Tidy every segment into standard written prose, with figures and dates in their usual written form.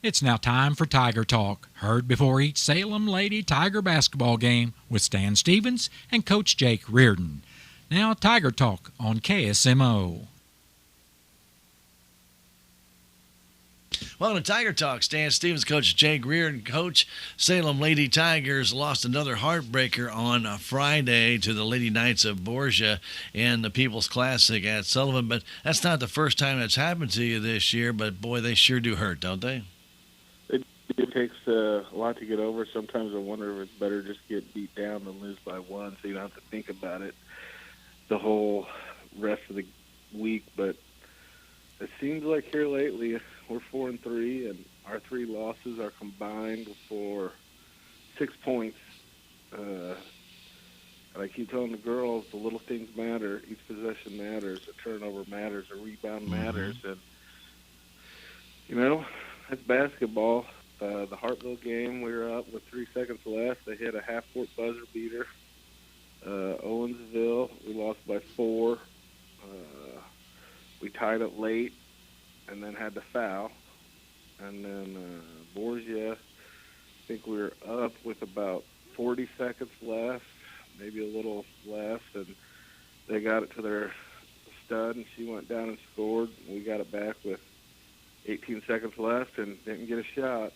It's now time for Tiger Talk, heard before each Salem Lady Tiger basketball game with Stan Stevens and Coach Jake Reardon. Now Tiger Talk on KSMO. Welcome to Tiger Talk. Stan Stevens, Coach Jake Reardon. Coach, Salem Lady Tigers lost another heartbreaker on Friday to the Lady Knights of Borgia in the People's Classic at Sullivan. But that's not the first time that's happened to you this year. But, boy, they sure do hurt, don't they? It takes a lot to get over. Sometimes I wonder if it's better just get beat down than lose by one, so you don't have to think about it the whole rest of the week. But it seems like here lately we're 4-3, and our three losses are combined for 6 points. And I keep telling the girls the little things matter. Each possession matters. A turnover matters. A rebound matters. And, you know, that's basketball. The Hartville game, we were up with 3 seconds left. They hit a half-court buzzer beater. Owensville, we lost by 4. We tied it late and then had to foul. And then Borgia, I think we were up with about 40 seconds left, maybe a little less, and they got it to their stud, and she went down and scored. We got it back with 18 seconds left and didn't get a shot.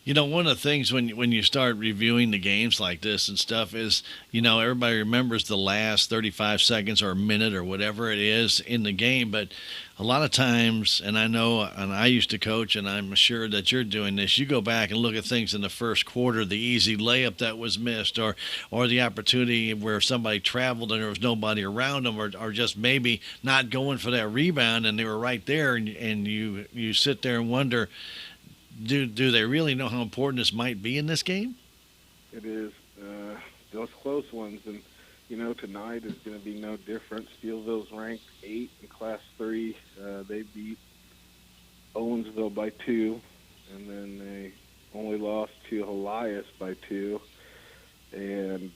You know, one of the things when you start reviewing the games like this and stuff is, you know, everybody remembers the last 35 seconds or a minute or whatever it is in the game. But a lot of times, and I know, and I used to coach, and I'm sure that you're doing this, you go back and look at things in the first quarter, the easy layup that was missed, or the opportunity where somebody traveled and there was nobody around them, or just maybe not going for that rebound and they were right there, and you sit there and wonder, Do they really know how important this might be in this game? It is. Those close ones, and, you know, tonight is going to be no different. Steelville's ranked 8 in Class 3. They beat Owensville by 2, and then they only lost to Elias by 2. And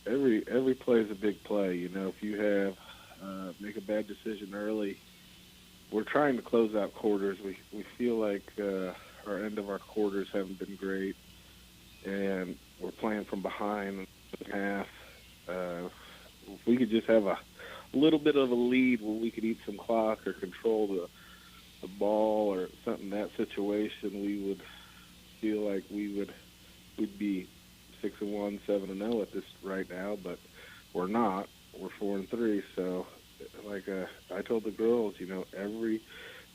every play is a big play. You know, if you have make a bad decision early, we're trying to close out quarters. We feel like our end of our quarters haven't been great, and we're playing from behind in the half. If we could just have a little bit of a lead where we could eat some clock or control the ball or something in that situation, we would feel like we'd be 6-1, 7-0 at this right now, but we're not. We're 4-3. So, like I told the girls, you know, every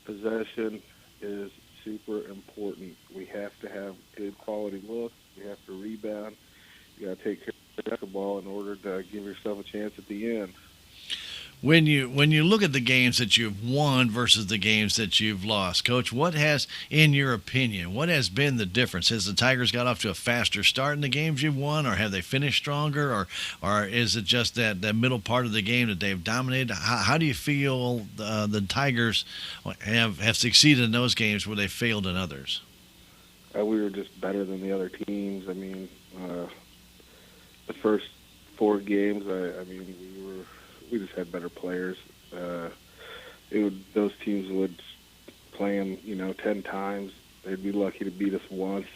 possession is super important. We have to have good quality looks. We have to rebound. You got to take care of the basketball in order to give yourself a chance at the end. When you look at the games that you've won versus the games that you've lost, Coach, what has, in your opinion, what has been the difference? Has the Tigers got off to a faster start in the games you've won, or have they finished stronger, or is it just that middle part of the game that they've dominated? How do you feel the Tigers have succeeded in those games where they failed in others? We were just better than the other teams. I mean, the first 4 games, we just had better players. Those teams would play them, you know, 10 times. They'd be lucky to beat us once.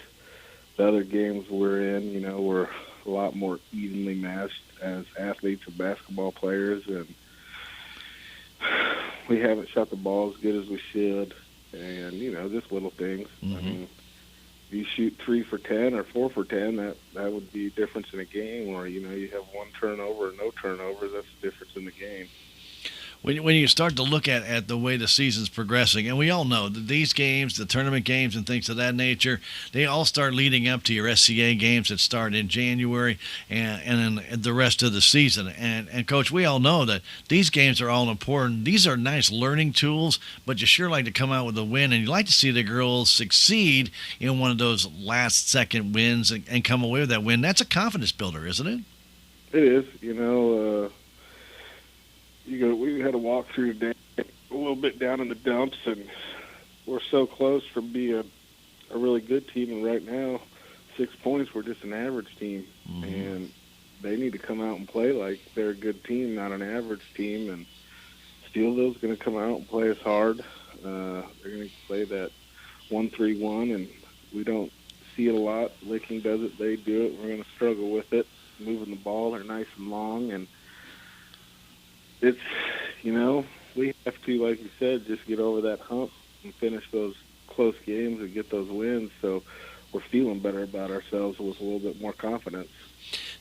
The other games we're in, you know, were a lot more evenly matched as athletes and basketball players, and we haven't shot the ball as good as we should. And, you know, just little things. Mm-hmm. I mean, if you shoot 3 for 10 or 4 for 10, that would be a difference in a game. Or, you know, you have 1 turnover or no turnovers, that's the difference in the game. When you start to look at the way the season's progressing, and we all know that these games, the tournament games and things of that nature, they all start leading up to your SCA games that start in January and then the rest of the season. And Coach, we all know that these games are all important. These are nice learning tools, but you sure like to come out with a win, and you like to see the girls succeed in one of those last-second wins and come away with that win. That's a confidence builder, isn't it? It is. You know, we had to walk through today a little bit down in the dumps, and we're so close from being a really good team. And right now, 6 points, we're just an average team. Mm-hmm. And they need to come out and play like they're a good team, not an average team. And Steelville's going to come out and play us hard. They're going to play that 1-3-1, and we don't see it a lot. Licking does it, they do it. We're going to struggle with it. Moving the ball, they're nice and long, and it's, we have to, like you said, just get over that hump and finish those close games and get those wins. So we're feeling better about ourselves with a little bit more confidence.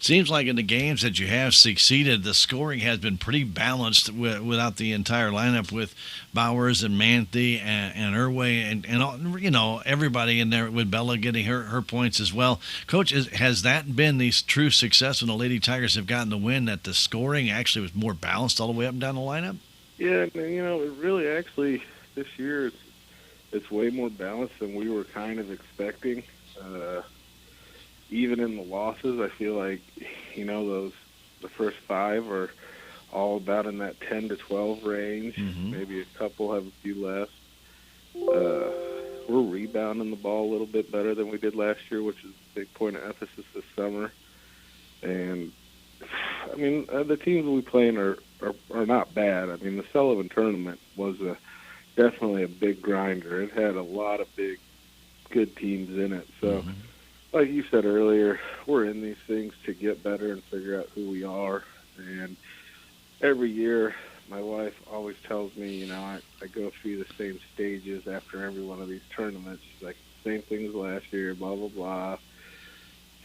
Seems like in the games that you have succeeded, the scoring has been pretty balanced without the entire lineup, with Bowers and Manthe and Irway and all, everybody in there, with Bella getting her points as well. Coach, has that been the true success when the Lady Tigers have gotten the win, that the scoring actually was more balanced all the way up and down the lineup? Yeah, it really actually this year it's way more balanced than we were kind of expecting. Even in the losses, I feel like, the first 5 are all about in that 10 to 12 range. Mm-hmm. Maybe a couple have a few less. We're rebounding the ball a little bit better than we did last year, which is a big point of emphasis this summer. And, the teams we play in are not bad. The Sullivan tournament was definitely a big grinder. It had a lot of big, good teams in it. So, mm-hmm. Like you said earlier, we're in these things to get better and figure out who we are. And every year, my wife always tells me, I go through the same stages after every one of these tournaments. She's like, same thing as last year, blah, blah, blah.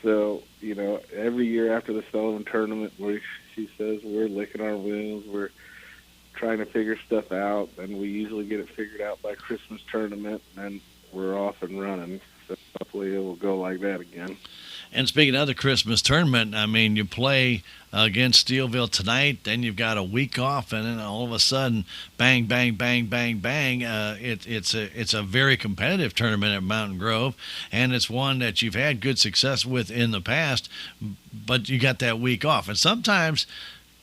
So, every year after the Sullivan tournament, she says we're licking our wounds, we're trying to figure stuff out, and we usually get it figured out by Christmas tournament, and then we're off and running. So hopefully it will go like that again. And speaking of the Christmas tournament, you play against Steelville tonight, then you've got a week off, and then all of a sudden, bang, bang, bang, bang, bang. It's a very competitive tournament at Mountain Grove, and it's one that you've had good success with in the past, but you got that week off. And sometimes,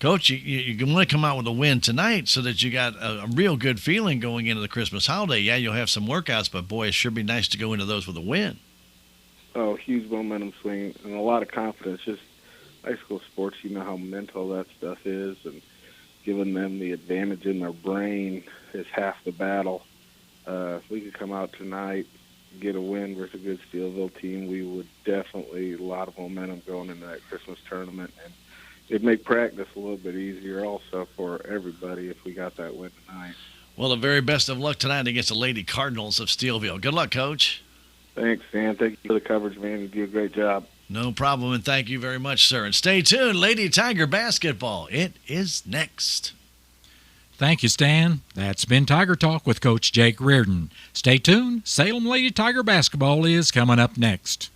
Coach, you want to come out with a win tonight so that you got a real good feeling going into the Christmas holiday. Yeah, you'll have some workouts, but, boy, it sure be nice to go into those with a win. Oh, huge momentum swing and a lot of confidence. Just high school sports, you know how mental that stuff is, and giving them the advantage in their brain is half the battle. If we could come out tonight, get a win versus a good Steelville team, we would definitely, a lot of momentum going into that Christmas tournament. And it'd make practice a little bit easier also for everybody if we got that win tonight. Well, the very best of luck tonight against the Lady Cardinals of Steelville. Good luck, Coach. Thanks, Stan. Thank you for the coverage, man. You do a great job. No problem, and thank you very much, sir. And stay tuned, Lady Tiger basketball. It is next. Thank you, Stan. That's been Tiger Talk with Coach Jake Reardon. Stay tuned. Salem Lady Tiger basketball is coming up next.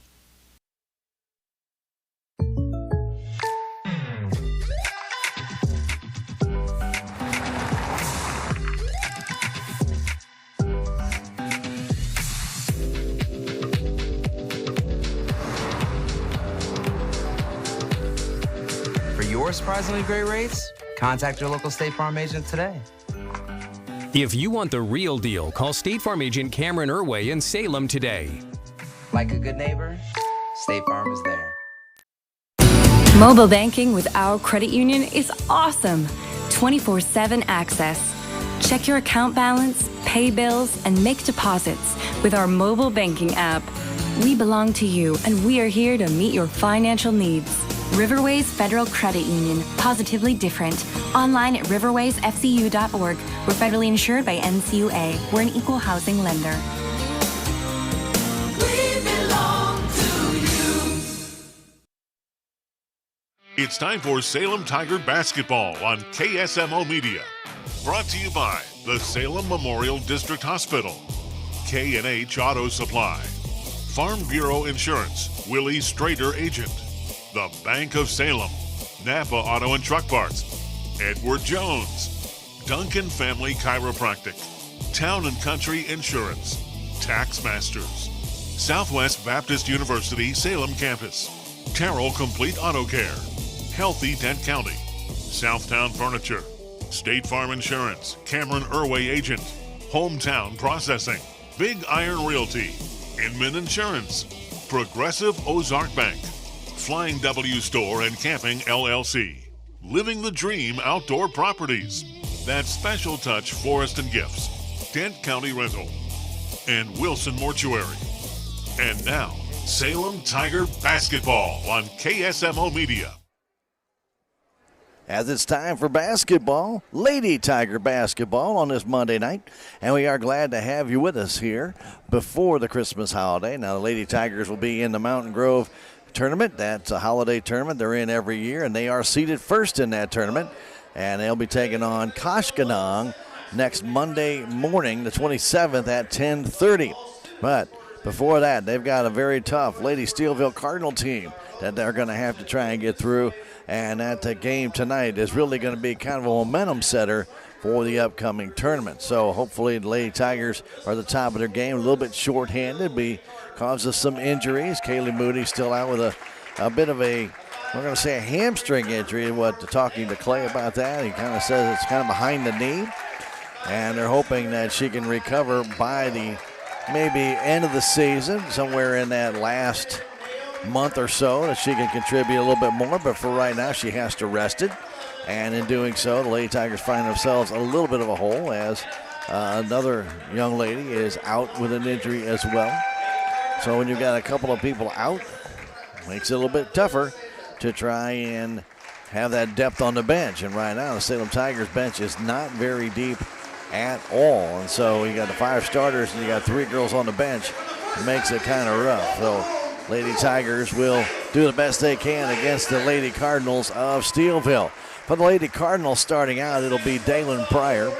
Your surprisingly great rates? Contact your local State Farm agent today. If you want the real deal, call State Farm agent Cameron Irway in Salem today. Like a good neighbor, State Farm is there. Mobile banking with our credit union is awesome. 24/7 access. Check your account balance, pay bills, and make deposits with our mobile banking app. We belong to you, and we are here to meet your financial needs. Riverways Federal Credit Union. Positively different. Online at riverwaysfcu.org. We're federally insured by NCUA. We're an equal housing lender. We belong to you. It's time for Salem Tiger basketball on KSMO Media. Brought to you by the Salem Memorial District Hospital, K&H Auto Supply, Farm Bureau Insurance, Willie Strader Agent, the Bank of Salem, Napa Auto and Truck Parts, Edward Jones, Duncan Family Chiropractic, Town and Country Insurance, Tax Masters, Southwest Baptist University Salem Campus, Carroll Complete Auto Care, Healthy Dent County, Southtown Furniture, State Farm Insurance, Cameron Irway Agent, Hometown Processing, Big Iron Realty, Inman Insurance, Progressive Ozark Bank, Flying W Store and Camping LLC, Living the Dream Outdoor Properties, That Special Touch Forest and Gifts, Dent County Rental, and Wilson Mortuary. And now, Salem Tiger Basketball on KSMO Media. As it's time for basketball, Lady Tiger basketball on this Monday night. And we are glad to have you with us here before the Christmas holiday. Now, the Lady Tigers will be in the Mountain Grove tournament. That's a holiday tournament they're in every year, and they are seeded first in that tournament. And they'll be taking on Koshkonong next Monday morning, the 27th at 10:30. But before that, they've got a very tough Lady Steelville Cardinal team that they're going to have to try and get through. And that game tonight is really going to be kind of a momentum setter for the upcoming tournament. So hopefully the Lady Tigers are at the top of their game, a little bit shorthanded because of some injuries. Kaylee Moody still out with a bit of we're going to say a hamstring injury. Talking to Clay about that, he kind of says it's kind of behind the knee. And they're hoping that she can recover by the maybe end of the season, somewhere in that last month or so, that she can contribute a little bit more. But for right now, she has to rest it. And in doing so, the Lady Tigers find themselves a little bit of a hole as another young lady is out with an injury as well. So when you've got a couple of people out, it makes it a little bit tougher to try and have that depth on the bench. And right now, the Salem Tigers bench is not very deep at all. And so you got the 5 starters and you got 3 girls on the bench. It makes it kind of rough. So Lady Tigers will do the best they can against the Lady Cardinals of Steelville. For the Lady Cardinals starting out, it'll be Dalen Pryor,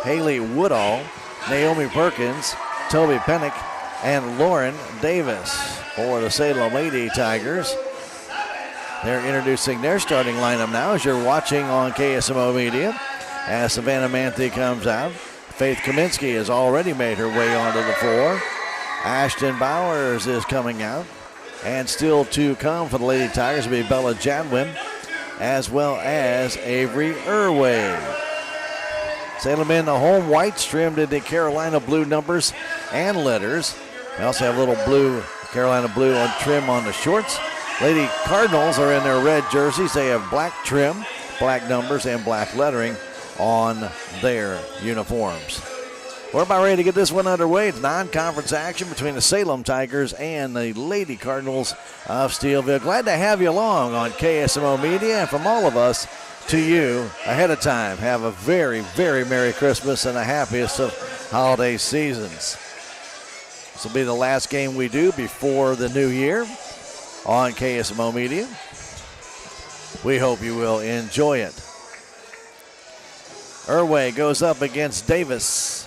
Haley Woodall, Naomi Perkins, Toby Pennick, and Lauren Davis. For the Salem Lady Tigers, they're introducing their starting lineup now as you're watching on KSMO Media. As Savannah Manthe comes out, Faith Kaminsky has already made her way onto the floor. Ashton Bowers is coming out. And still to come for the Lady Tigers will be Bella Jadwin, as well as Avery Irway. Salem in the home whites trimmed in the Carolina blue numbers and letters. They also have a little blue, Carolina blue on trim on the shorts. Lady Cardinals are in their red jerseys. They have black trim, black numbers, and black lettering on their uniforms. We're about ready to get this one underway. It's non-conference action between the Salem Tigers and the Lady Cardinals of Steelville. Glad to have you along on KSMO Media. And from all of us to you ahead of time, have a very, very Merry Christmas and the happiest of holiday seasons. This will be the last game we do before the new year on KSMO Media. We hope you will enjoy it. Irway goes up against Davis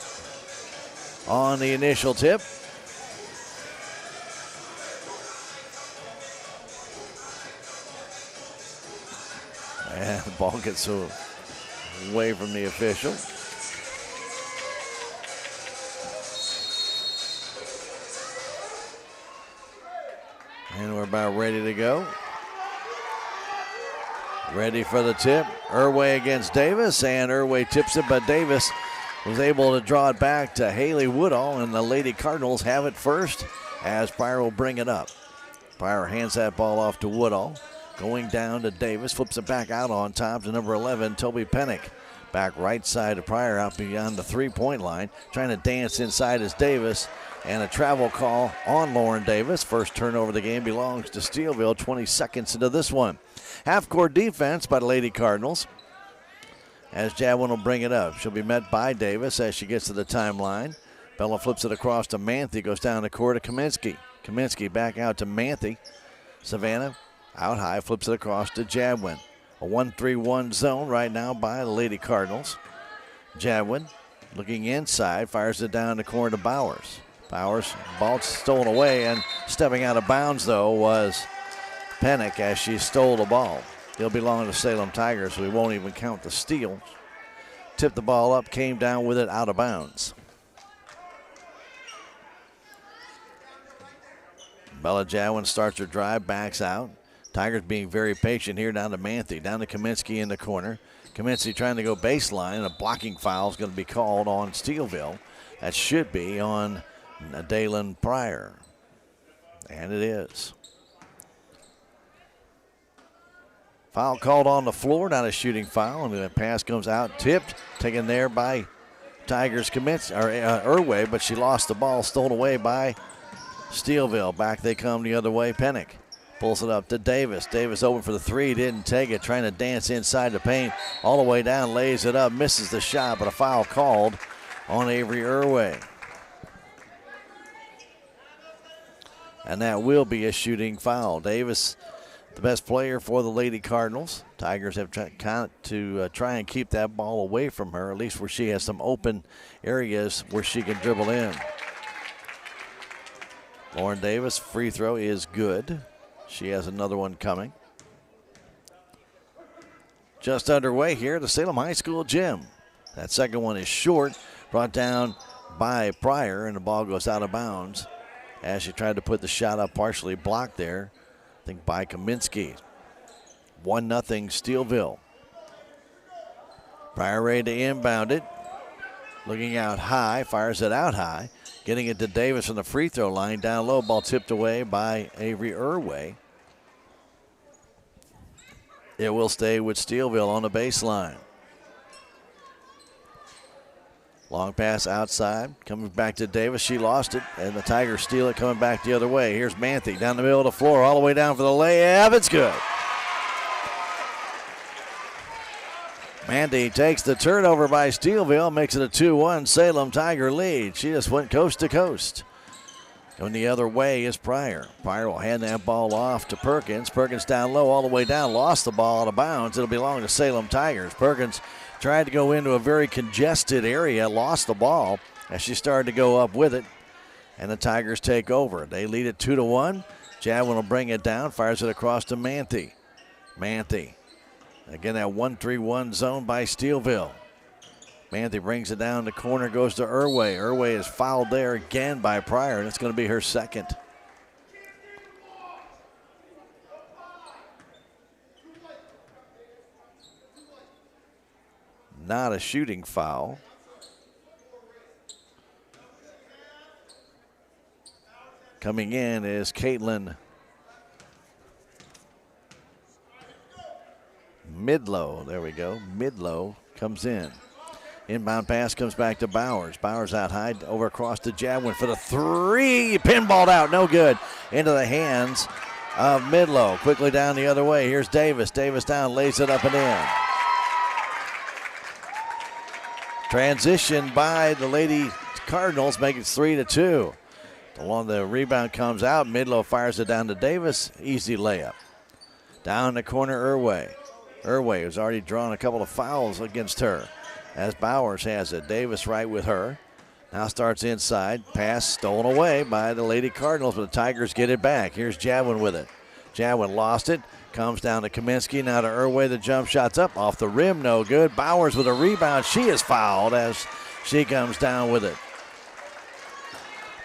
on the initial tip. And the ball gets away from the official. And we're about ready to go. Ready for the tip. Irway against Davis, and Irway tips it, but Davis was able to draw it back to Haley Woodall, and the Lady Cardinals have it first as Pryor will bring it up. Pryor hands that ball off to Woodall. Going down to Davis, flips it back out on top to number 11, Toby Pennick. Back right side to Pryor out beyond the three-point line. Trying to dance inside is Davis, and a travel call on Lauren Davis. First turnover of the game belongs to Steelville, 20 seconds into this one. Half-court defense by the Lady Cardinals as Jadwin will bring it up. She'll be met by Davis as she gets to the timeline. Bella flips it across to Manthe, goes down the court to Kaminsky. Kaminsky back out to Manthe. Savannah out high, flips it across to Jadwin. A 1-3-1 zone right now by the Lady Cardinals. Jadwin looking inside, fires it down the corner to Bowers. Bowers, ball stolen away, and stepping out of bounds, though, was Pennick as she stole the ball. He'll belong to Salem Tigers, so we won't even count the steal. Tipped the ball up, came down with it out of bounds. Bella Jadwin starts her drive, backs out. Tigers being very patient here down to Manthe, down to Kaminsky in the corner. Kaminsky trying to go baseline, and a blocking foul is going to be called on Steelville. That should be on Dalen Pryor. And it is. Foul called on the floor, not a shooting foul, and the pass comes out, tipped, taken there by Tigers commits Irway, but she lost the ball, stolen away by Steelville. Back they come the other way. Pennick pulls it up to Davis. Davis open for the three, didn't take it, trying to dance inside the paint. All the way down, lays it up, misses the shot, but a foul called on Avery Irway. And that will be a shooting foul. Davis, the best player for the Lady Cardinals. Tigers have tried to try and keep that ball away from her, at least where she has some open areas where she can dribble in. Lauren Davis, free throw is good. She has another one coming. Just underway here at the Salem High School gym. That second one is short, brought down by Pryor, and the ball goes out of bounds as she tried to put the shot up, partially blocked there, I think by Kaminsky. 1-0 Steelville. Pryor ready to inbound it. Looking out high, fires it out high. Getting it to Davis from the free throw line. Down low, ball tipped away by Avery Irway. It will stay with Steelville on the baseline. Long pass outside, coming back to Davis. She lost it, and the Tigers steal it, coming back the other way. Here's Manthe down the middle of the floor, all the way down for the layup. It's good. Manthe takes the turnover by Steelville, makes it a 2-1 Salem Tiger lead. She just went coast to coast. Going the other way is Pryor. Pryor will hand that ball off to Perkins. Perkins down low, all the way down, lost the ball out of bounds. It'll belong to Salem Tigers. Perkins tried to go into a very congested area, lost the ball as she started to go up with it, and the Tigers take over. They lead it 2-1. Jadwin will bring it down, fires it across to Manthe. Manthe. Again, that 1-3-1 zone by Steelville. Manthe brings it down the corner, goes to Irway. Irway is fouled there again by Pryor, and it's going to be her second. Not a shooting foul. Coming in is Caitlin Midlow. There we go. Midlow comes in. Inbound pass comes back to Bowers. Bowers out high, over across to Jadwin for the three. Pinballed out, no good. Into the hands of Midlow. Quickly down the other way. Here's Davis. Davis down, lays it up and in. Transition by the Lady Cardinals, make it 3-2. Along the rebound comes out. Midlow fires it down to Davis. Easy layup. Down the corner, Irway. Irway has already drawn a couple of fouls against her, as Bowers has it. Davis right with her. Now starts inside. Pass stolen away by the Lady Cardinals, but the Tigers get it back. Here's Jadwin with it. Jadwin lost it. Comes down to Kaminsky. Now to Irway. The jump shot's up. Off the rim, no good. Bowers with a rebound. She is fouled as she comes down with it.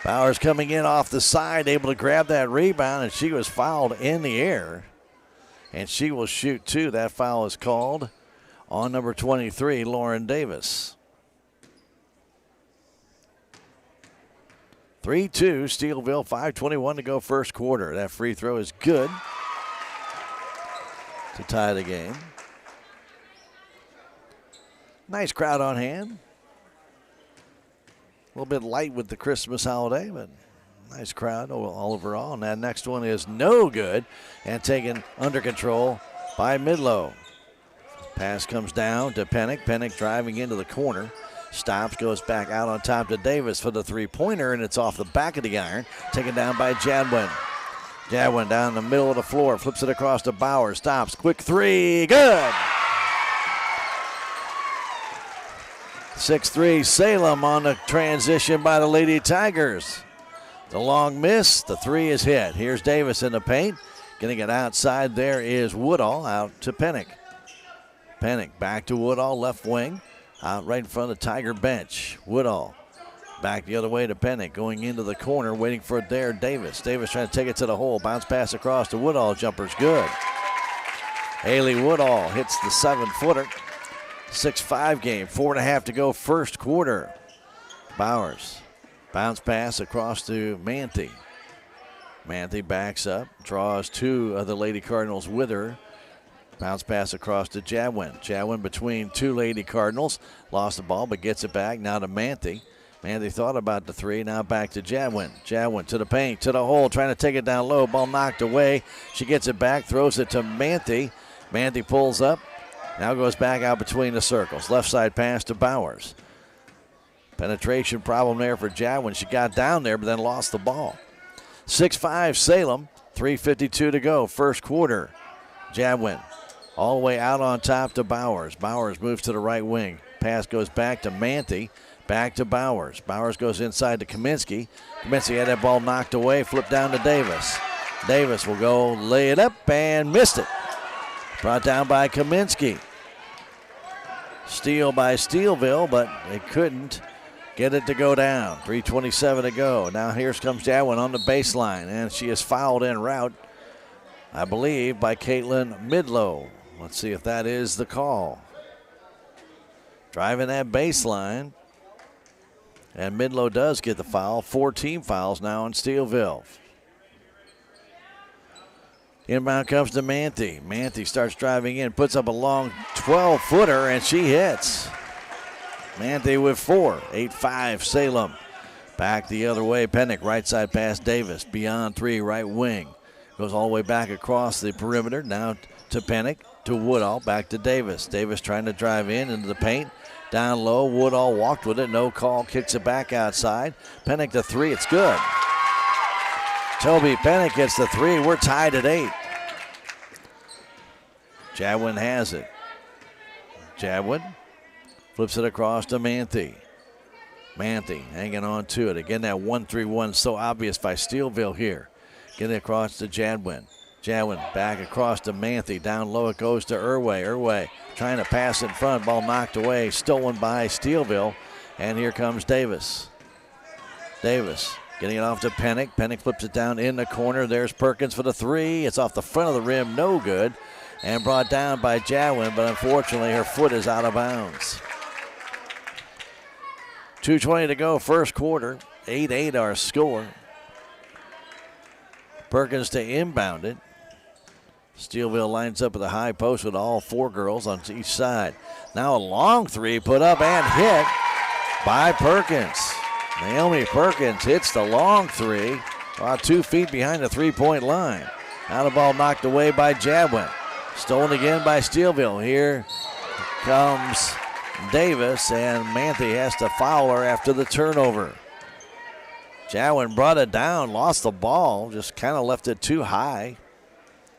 Bowers coming in off the side, able to grab that rebound, and she was fouled in the air. And she will shoot two. That foul is called on number 23, Lauren Davis. 3-2, Steelville, 5:21 to go first quarter. That free throw is good to tie the game. Nice crowd on hand. A little bit light with the Christmas holiday, but nice crowd all overall. And that next one is no good and taken under control by Midlow. Pass comes down to Pennick. Pennick driving into the corner. Stops, goes back out on top to Davis for the three-pointer, and it's off the back of the iron. Taken down by Jadwin. Jadwin down the middle of the floor. Flips it across to Bauer. Stops. Quick three. Good. 6-3 Salem on the transition by the Lady Tigers. The long miss. The three is hit. Here's Davis in the paint. Getting it outside there is Woodall out to Pennick. Pennick back to Woodall, left wing. Out right in front of the Tiger bench. Woodall back the other way to Pennick. Going into the corner, waiting for it there. Davis. Davis trying to take it to the hole. Bounce pass across to Woodall. Jumper's good. Haley Woodall hits the 7-footer. 6-5 game. 4.5 to go first quarter. Bowers. Bounce pass across to Manthe. Manthe backs up. Draws two of the Lady Cardinals with her. Bounce pass across to Jadwin. Jadwin between two Lady Cardinals. Lost the ball, but gets it back now to Manthe. Manthe thought about the three. Now back to Jadwin. Jadwin to the paint, to the hole, trying to take it down low. Ball knocked away. She gets it back, throws it to Manthe. Manthe pulls up. Now goes back out between the circles. Left side pass to Bowers. Penetration problem there for Jadwin. She got down there, but then lost the ball. 6-5 Salem. 3:52 to go. First quarter. Jadwin all the way out on top to Bowers. Bowers moves to the right wing. Pass goes back to Manthe. Back to Bowers. Bowers goes inside to Kaminsky. Kaminsky had that ball knocked away. Flipped down to Davis. Davis will go lay it up and missed it. Brought down by Kaminsky. Steal by Steelville, but they couldn't get it to go down. 3:27 to go. Now here comes Jadwin on the baseline, and she is fouled en route, I believe, by Caitlin Midlow. Let's see if that is the call. Driving that baseline, and Midlow does get the foul. 4 team fouls now on Steelville. Inbound comes to Manthe. Manthe starts driving in, puts up a long 12-footer, and she hits. Manthe with 4. 8-5 Salem. Back the other way. Pennick, right side pass Davis. Beyond 3, right wing. Goes all the way back across the perimeter. Now to Pennick, to Woodall, back to Davis. Davis trying to drive in into the paint. Down low, Woodall walked with it. No call, kicks it back outside. Pennick to 3, it's good. Toby Pennick gets the 3. We're tied at 8. Jadwin has it. Jadwin flips it across to Manthe. Manthe hanging on to it. Again, that 1-3-1 so obvious by Steelville here. Getting across to Jadwin. Jadwin back across to Manthe. Down low it goes to Irway. Irway trying to pass in front. Ball knocked away. Stolen by Steelville. And here comes Davis. Davis getting it off to Pennick. Pennick flips it down in the corner. There's Perkins for the 3. It's off the front of the rim. No good. And brought down by Jadwin, but unfortunately her foot is out of bounds. 2:20 to go, first quarter. 8-8 our score. Perkins to inbound it. Steelville lines up at the high post with all 4 girls on each side. Now a long 3 put up and hit by Perkins. Naomi Perkins hits the long 3, about 2 feet behind the 3-point line. Now the ball knocked away by Jadwin. Stolen again by Steelville. Here comes Davis, and Manthe has to foul her after the turnover. Jadwin brought it down, lost the ball, just kind of left it too high.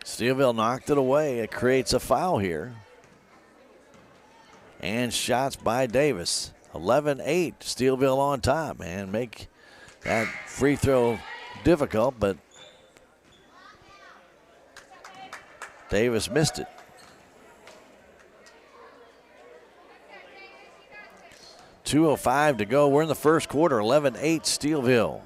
Steelville knocked it away. It creates a foul here. And shots by Davis. 11-8, Steelville on top, and make that free throw difficult, but Davis missed it. .205 to go. We're in the first quarter. 11-8 Steelville.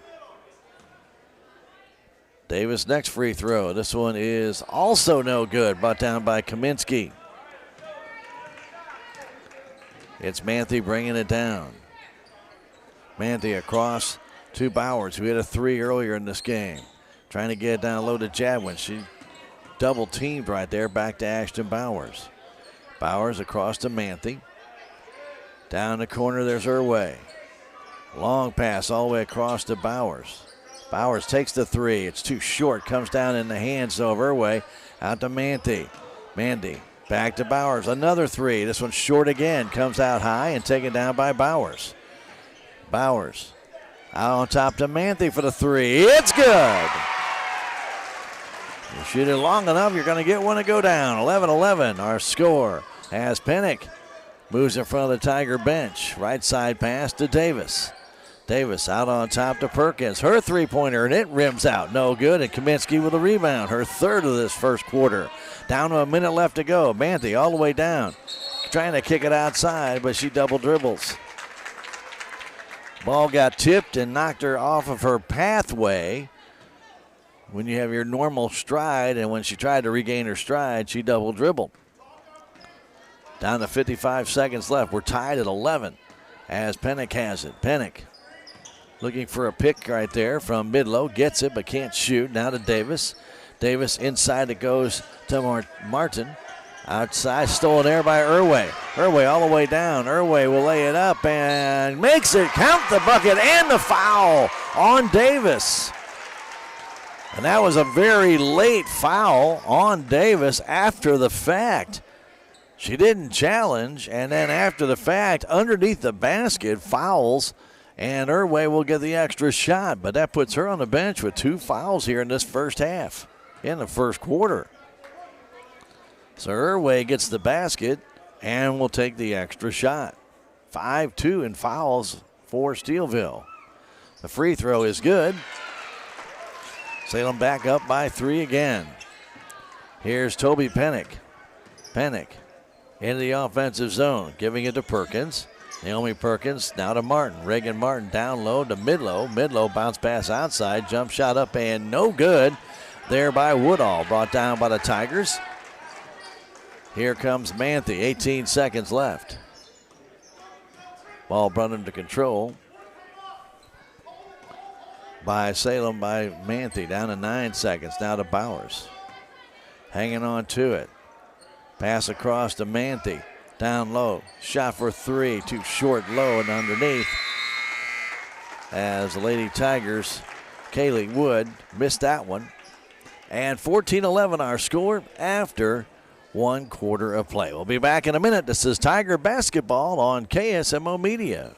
Davis next free throw. This one is also no good. Brought down by Kaminsky. It's Manthe bringing it down. Manthe across to Bowers, who hit a 3 earlier in this game. Trying to get it down low to Jadwin. She double teamed right there. Back to Ashton Bowers. Bowers across to Manthe. Down the corner, there's Irway. Long pass all the way across to Bowers. Bowers takes the 3. It's too short. Comes down in the hands of Irway. Out to Manthe. Manthe back to Bowers. Another 3. This one's short again. Comes out high and taken down by Bowers. Bowers out on top to Manthe for the 3. It's good. You shoot it long enough, you're going to get one to go down. 11-11 our score as Pennick moves in front of the Tiger bench. Right side pass to Davis. Davis out on top to Perkins. Her 3-pointer, and it rims out. No good, and Kaminsky with a rebound. Her 3rd of this first quarter. Down to a minute left to go. Manthe all the way down. Trying to kick it outside, but she double dribbles. Ball got tipped and knocked her off of her pathway. When you have your normal stride, and when she tried to regain her stride, she double dribbled. Down to 55 seconds left. We're tied at 11 as Pennick has it. Pennick looking for a pick right there from Midlow. Gets it but can't shoot. Now to Davis. Davis inside it goes to Martin. Outside, stolen there by Irway. Irway all the way down. Irway will lay it up and makes it count the bucket and the foul on Davis. And that was a very late foul on Davis after the fact. She didn't challenge, and then after the fact, underneath the basket, fouls, and Irway will get the extra shot. But that puts her on the bench with 2 fouls here in this first half, in the first quarter. So Irway gets the basket and will take the extra shot. 5-2 in fouls for Steelville. The free throw is good. Salem back up by 3 again. Here's Toby Pennick. Pennick into the offensive zone, giving it to Perkins. Naomi Perkins now to Martin. Reagan Martin down low to Midlow. Midlow bounce pass outside. Jump shot up and no good. There by Woodall. Brought down by the Tigers. Here comes Manthe. 18 seconds left. Ball brought into control by Salem by Manthe. Down to 9 seconds. Now to Bowers. Hanging on to it. Pass across to Manthe. Down low. Shot for 3. Too short, low, and underneath. As the Lady Tigers, Kaylee Wood missed that one. And 14-11 our score after 1 quarter of play. We'll be back in a minute. This is Tiger Basketball on KSMO Media.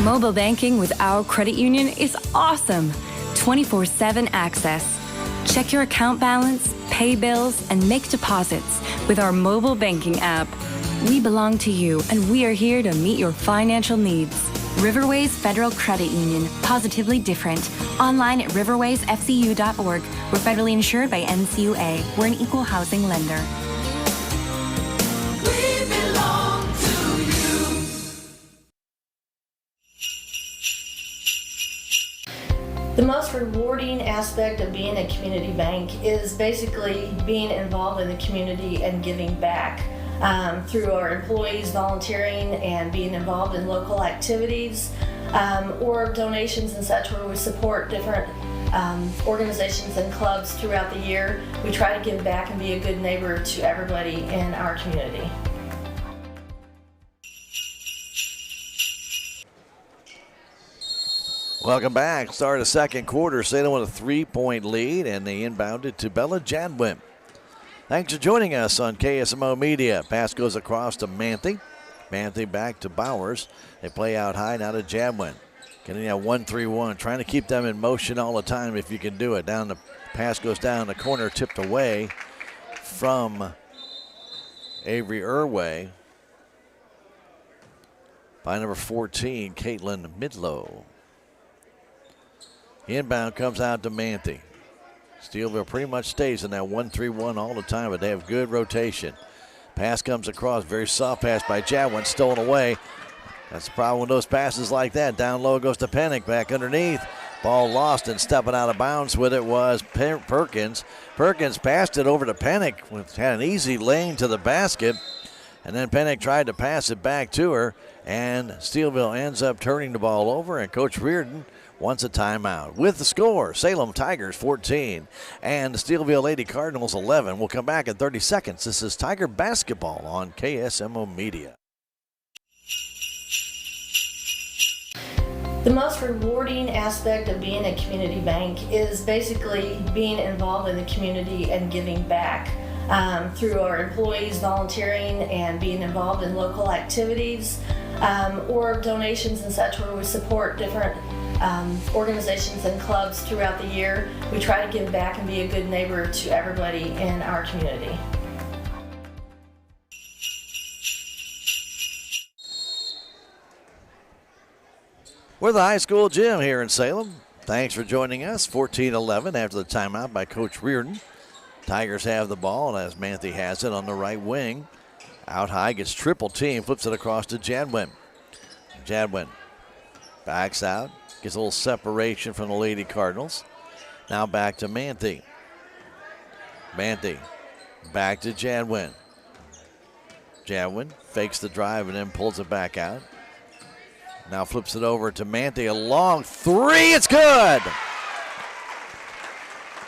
Mobile banking with our credit union is awesome. 24/7 access. Check your account balance, pay bills, and make deposits with our mobile banking app. We belong to you, and we are here to meet your financial needs. Riverways Federal Credit Union. Positively different. Online at riverwaysfcu.org. We're federally insured by NCUA. We're an equal housing lender. We belong to you. The most rewarding aspect of being a community bank is basically being involved in the community and giving back through our employees volunteering and being involved in local activities or donations and such, where we support different organizations and clubs throughout the year. We try to give back and be a good neighbor to everybody in our community. Welcome back. Start of second quarter. Salem with a 3-point lead, and they inbounded to Bella Jadwin. Thanks for joining us on KSMO Media. Pass goes across to Manthe. Manthe back to Bowers. They play out high now to Jadwin. Getting that 1-3-1. Trying to keep them in motion all the time if you can do it. Down the pass goes down the corner, tipped away from Avery Irway by number 14, Caitlin Midlow. Inbound comes out to Manthe. Steelville pretty much stays in that 1-3-1 all the time, but they have good rotation. Pass comes across, very soft pass by Jadwin, stolen away. That's the problem with those passes like that. Down low goes to Pennick, back underneath. Ball lost, and stepping out of bounds with it was Perkins. Perkins passed it over to Pennick, had an easy lane to the basket, and then Pennick tried to pass it back to her, and Steelville ends up turning the ball over, and Coach Reardon wants a timeout. With the score, Salem Tigers 14 and the Steelville Lady Cardinals 11. We'll come back in 30 seconds. This is Tiger Basketball on KSMO Media. The most rewarding aspect of being a community bank is basically being involved in the community and giving back through our employees volunteering and being involved in local activities or donations and such, where we support different organizations and clubs throughout the year. We try to give back and be a good neighbor to everybody in our community. We're the high school gym here in Salem. Thanks for joining us. 14-11 after the timeout by Coach Reardon. Tigers have the ball, and as Manthe has it on the right wing. Out high, gets triple team, flips it across to Jadwin. Jadwin backs out, gets a little separation from the Lady Cardinals. Now back to Manthe. Manthe back to Jadwin. Jadwin fakes the drive and then pulls it back out. Now flips it over to Manthe. A long three. It's good.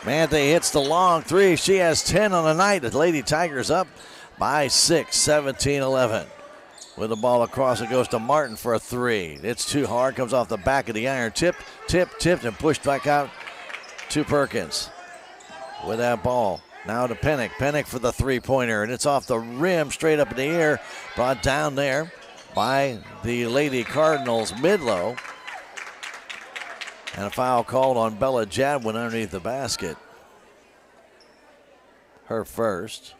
Manthe hits the long three. She has 10 on the night. The Lady Tigers up by 6, 17-11. With the ball across, it goes to Martin for a three. It's too hard, comes off the back of the iron. Tipped, and pushed back out to Perkins. With that ball, now to Pennick. Pennick for the three-pointer, and it's off the rim, straight up in the air. Brought down there by the Lady Cardinals, Midlow. And a foul called on Bella Jadwin underneath the basket. Her first.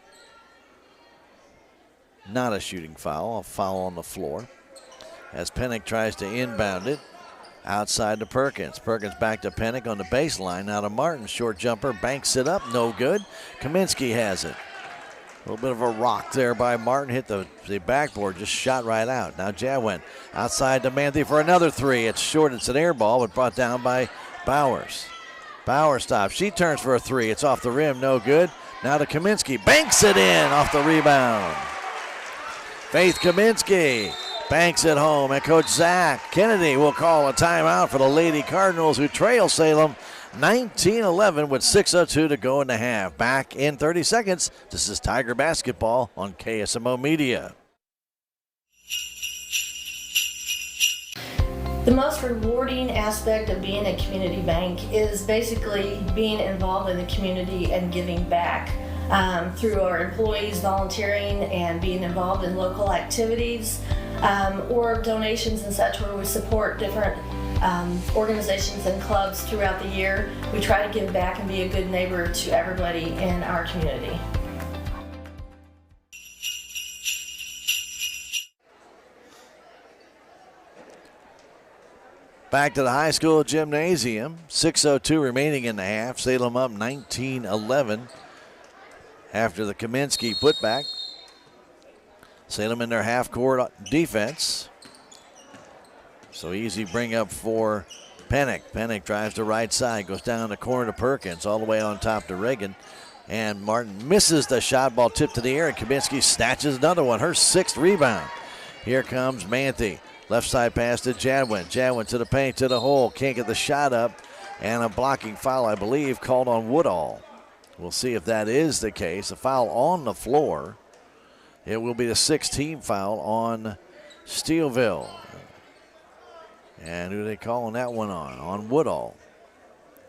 Not a shooting foul, a foul on the floor. As Pennick tries to inbound it outside to Perkins. Perkins back to Pennick on the baseline. Now to Martin, short jumper, banks it up, no good. Kaminsky has it. A little bit of a rock there by Martin, hit the backboard, just shot right out. Now Jadwin outside to Manthe for another three. It's short, it's an air ball, but brought down by Bowers. Bowers stops, she turns for a three. It's off the rim, no good. Now to Kaminsky, banks it in off the rebound. Faith Kaminsky banks it home, and Coach Zach Kennedy will call a timeout for the Lady Cardinals, who trail Salem 19-11 with 6:02 to go in the half. Back in 30 seconds. This is Tiger Basketball on KSMO Media. The most rewarding aspect of being a community bank is basically being involved in the community and giving back. Through our employees volunteering and being involved in local activities or donations and such, where we support different organizations and clubs throughout the year. We try to give back and be a good neighbor to everybody in our community. Back to the high school gymnasium. 6:02 remaining in the half. Salem up 19-11 after the Kaminsky putback. Salem in their half-court defense. So easy bring up for Pennick. Pennick drives to right side, goes down the corner to Perkins, all the way on top to Reagan. And Martin misses the shot, ball tipped to the air, and Kaminsky snatches another one, her sixth rebound. Here comes Manthe. Left side pass to Jadwin. Jadwin to the paint, to the hole. Can't get the shot up. And a blocking foul, I believe, called on Woodall. We'll see if that is the case. A foul on the floor. It will be the 16th foul on Steelville. And who are they calling that one on? On Woodall.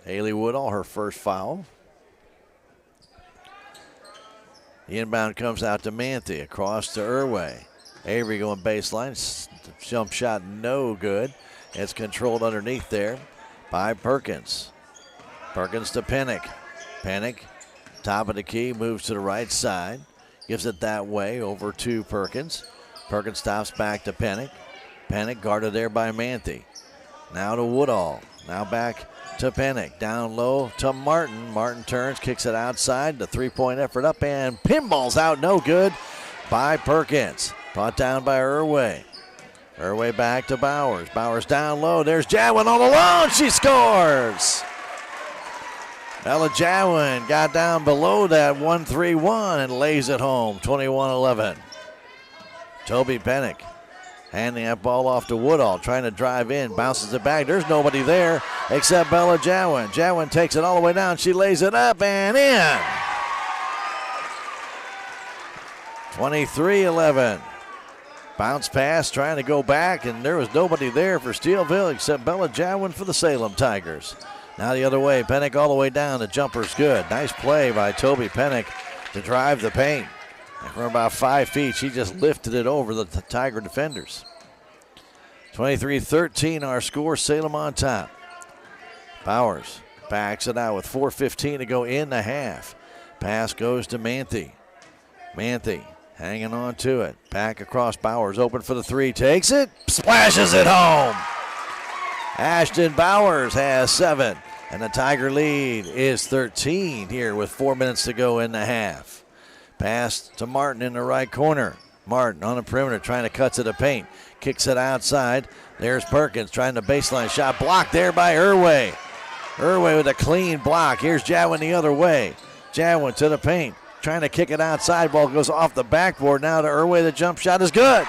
Haley Woodall, her first foul. The inbound comes out to Manthe, across to Irway. Avery going baseline. Jump shot no good. It's controlled underneath there by Perkins. Perkins to Pennick. Pennick, top of the key, moves to the right side. Gives it that way over to Perkins. Perkins stops back to Pennick. Pennick guarded there by Manthe. Now to Woodall. Now back to Pennick. Down low to Martin. Martin turns, kicks it outside. The three-point effort up, and pinballs out, no good by Perkins. Brought down by Irway. Irway back to Bowers. Bowers down low. There's Jadwin all alone. She scores. Bella Jadwin got down below that 1-3-1 and lays it home. 21-11. Toby Pennick handing that ball off to Woodall. Trying to drive in. Bounces it back. There's nobody there except Bella Jadwin. Jadwin takes it all the way down. She lays it up and in. 23-11. Bounce pass, trying to go back, and there was nobody there for Steelville except Bella Jadwin for the Salem Tigers. Now the other way, Pennick all the way down. The jumper's good. Nice play by Toby Pennick to drive the paint. And from about 5 feet, she just lifted it over the Tiger defenders. 23-13 our score, Salem on top. Bowers backs it out with 4:15 to go in the half. Pass goes to Manthe. Manthe hanging on to it. Back across Bowers, open for the three. Takes it, splashes it home. Ashton Bowers has 7, and the Tiger lead is 13 here with 4 minutes to go in the half. Pass to Martin in the right corner. Martin on the perimeter trying to cut to the paint. Kicks it outside. There's Perkins trying the baseline shot. Blocked there by Irway. Irway with a clean block. Here's Jadwin the other way. Jadwin to the paint. Trying to kick it outside. Ball goes off the backboard. Now to Irway. The jump shot is good.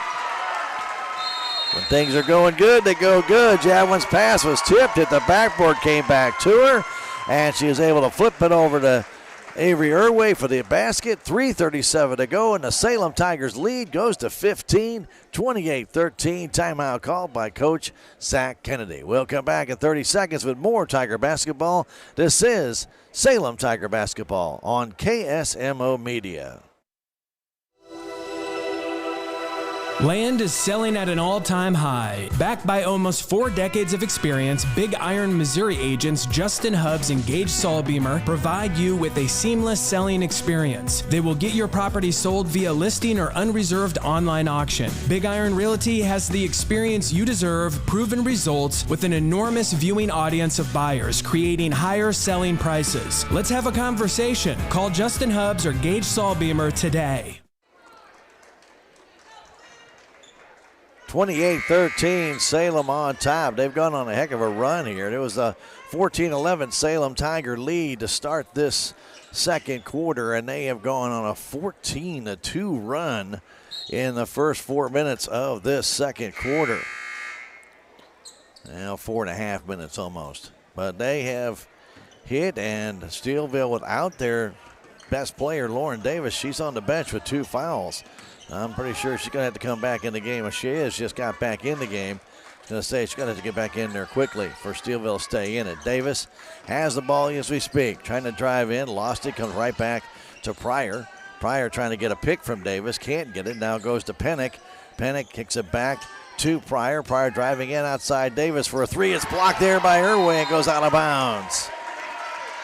When things are going good, they go good. Jadwin's pass was tipped at the backboard. Came back to her. and she is able to flip it over to Avery Irway for the basket. 3:37 to go, and the Salem Tigers lead goes to 15, 28-13. Timeout called by Coach Zach Kennedy. We'll come back in 30 seconds with more Tiger basketball. This is Salem Tiger basketball on KSMO Media. Land is selling at an all-time high. Backed by almost 4 decades of experience, Big Iron Missouri agents Justin Hubbs and Gage Saulbeamer provide you with a seamless selling experience. They will get your property sold via listing or unreserved online auction. Big Iron Realty has the experience you deserve, proven results, with an enormous viewing audience of buyers, creating higher selling prices. Let's have a conversation. Call Justin Hubbs or Gage Saulbeamer today. 28-13, Salem on top. They've gone on a heck of a run here. It was a 14-11 Salem Tiger lead to start this second quarter, and they have gone on a 14-2 run in the first 4 minutes of this second quarter. Now 4.5 minutes almost. But they have hit, and Steelville without their best player, Lauren Davis, she's on the bench with 2 fouls. I'm pretty sure she's going to have to come back in the game. If she is, just got back in the game. I was going to say she's going to have to get back in there quickly for Steelville to stay in it. Davis has the ball as we speak. Trying to drive in. Lost it. Comes right back to Pryor. Pryor trying to get a pick from Davis. Can't get it. Now goes to Pennick. Pennick kicks it back to Pryor. Pryor driving in outside Davis for a 3. It's blocked there by Irway and goes out of bounds.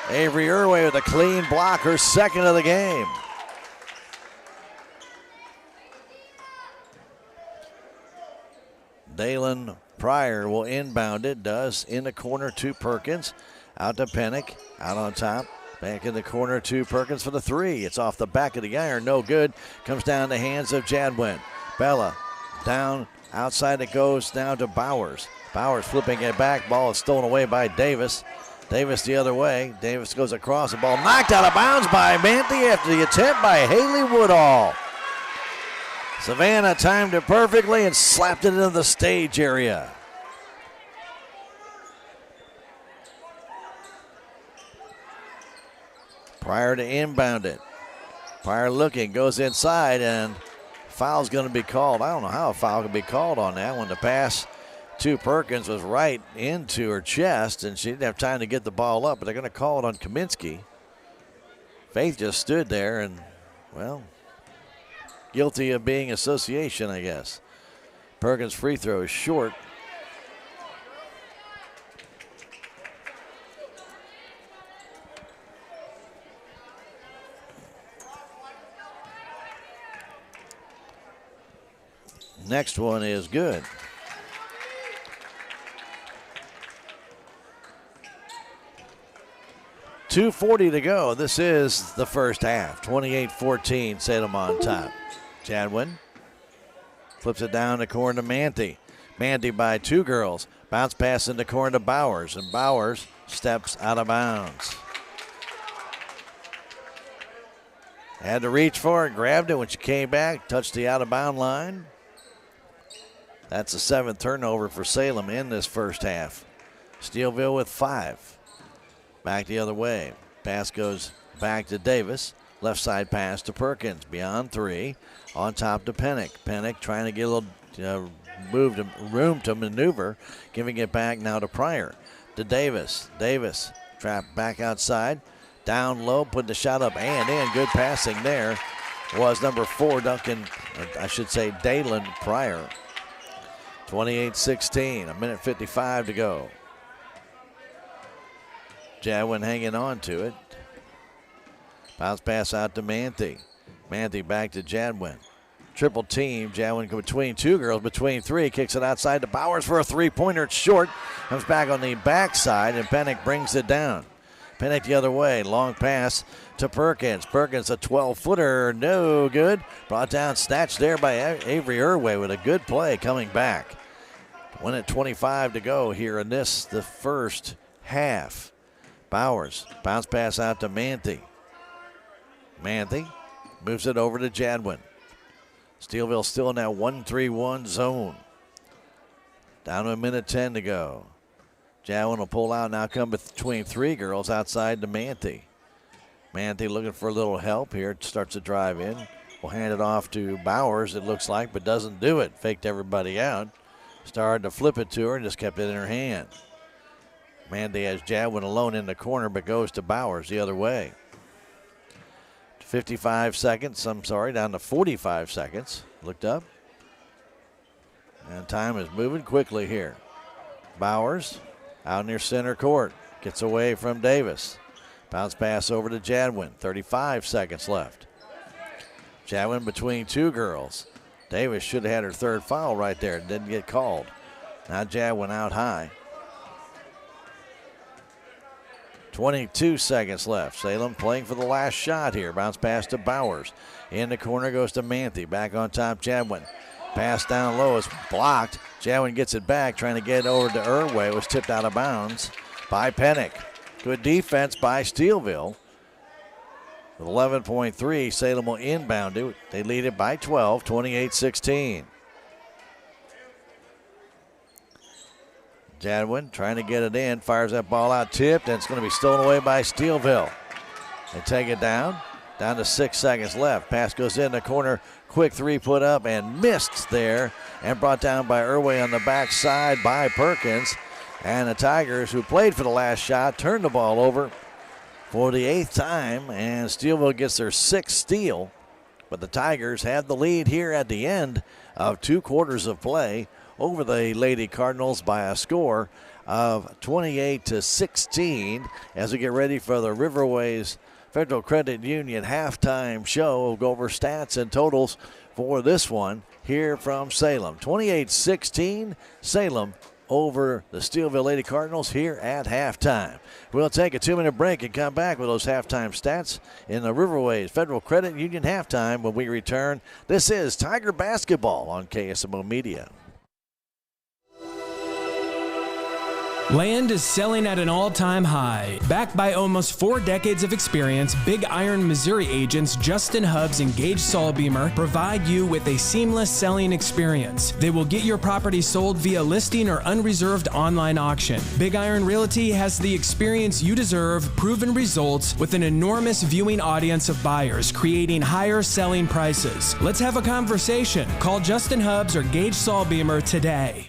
Avery Irway with a clean block. Her second of the game. Dalen Pryor will inbound it, does in the corner to Perkins. Out to Pennick, out on top. Back in the corner to Perkins for the 3. It's off the back of the iron, no good. Comes down the hands of Jadwin. Bella down, outside it goes down to Bowers. Bowers flipping it back, ball is stolen away by Davis. Davis the other way. Davis goes across, the ball knocked out of bounds by Manthey after the attempt by Haley Woodall. Savannah timed it perfectly and slapped it into the stage area. Pryor to inbound it. Pryor looking, goes inside, and foul's going to be called. I don't know how a foul can be called on that one. The pass to Perkins was right into her chest, and she didn't have time to get the ball up, but they're going to call it on Kaminsky. Faith just stood there and, well, guilty of being association, I guess. Perkins' free throw is short. Next one is good. .240 to go. This is the first half. 28-14, Salem on top. Jadwin flips it down the corner to Manthey. Manthey by 2 girls. Bounce pass in the corner to Bowers, and Bowers steps out of bounds. Had to reach for it, grabbed it when she came back, touched the out-of-bound line. That's the 7th turnover for Salem in this first half. Steelville with 5. Back the other way. Pass goes back to Davis. Left side pass to Perkins. Beyond 3. On top to Pennick. Pennick trying to get a little room to maneuver. Giving it back now to Pryor. To Davis. Davis trapped back outside. Down low. Put the shot up and in. Good passing there. Was number 4 Dalen Pryor. 28-16. 1:55 to go. Jadwin hanging on to it. Bounce pass out to Manthey. Manthey back to Jadwin. Triple team. Jadwin between 2 girls, between 3. Kicks it outside to Bowers for a 3-pointer. It's short. Comes back on the backside, and Pennick brings it down. Pennick the other way. Long pass to Perkins. Perkins a 12-footer. No good. Brought down, snatched there by Avery Irway with a good play coming back. 1:25 to go here in the first half. Bowers, bounce pass out to Manthey. Manthey moves it over to Jadwin. Steelville still in that 1-3-1 zone. Down to 1:10 to go. Jadwin will pull out, now come between three girls outside to Manthey. Manthey looking for a little help here. Starts to drive in. Will hand it off to Bowers, it looks like, but doesn't do it. Faked everybody out. Started to flip it to her and just kept it in her hand. Manthey has Jadwin alone in the corner, but goes to Bowers the other way. 55 seconds, down to 45 seconds. Looked up. And time is moving quickly here. Bowers out near center court. Gets away from Davis. Bounce pass over to Jadwin. 35 seconds left. Jadwin between two girls. Davis should have had her third foul right there. Didn't get called. Now Jadwin out high. 22 seconds left. Salem playing for the last shot here. Bounce pass to Bowers. In the corner goes to Manthey. Back on top, Jadwin. Pass down low is blocked. Jadwin gets it back, trying to get it over to Irway. It was tipped out of bounds by Pennick. Good defense by Steelville. With 11.3, Salem will inbound it. They lead it by 12, 28-16. Jadwin trying to get it in, fires that ball out, tipped, and it's going to be stolen away by Steelville. They take it down to 6 seconds left. Pass goes in the corner, quick three put up and missed there, and brought down by Irway on the backside by Perkins. And the Tigers, who played for the last shot, turned the ball over for the 8th time, and Steelville gets their 6th steal. But the Tigers have the lead here at the end of 2 quarters of play over the Lady Cardinals by a score of 28-16 as we get ready for the Riverways Federal Credit Union halftime show. We'll go over stats and totals for this one here from Salem. 28-16, Salem over the Steelville Lady Cardinals here at halftime. We'll take a 2-minute break and come back with those halftime stats in the Riverways Federal Credit Union halftime when we return. This is Tiger Basketball on KSMO Media. Land is selling at an all-time high. Backed by almost 4 decades of experience, Big Iron Missouri agents Justin Hubbs and Gage Saulbeamer provide you with a seamless selling experience. They will get your property sold via listing or unreserved online auction. Big Iron Realty has the experience you deserve, proven results, with an enormous viewing audience of buyers, creating higher selling prices. Let's have a conversation. Call Justin Hubbs or Gage Saulbeamer today.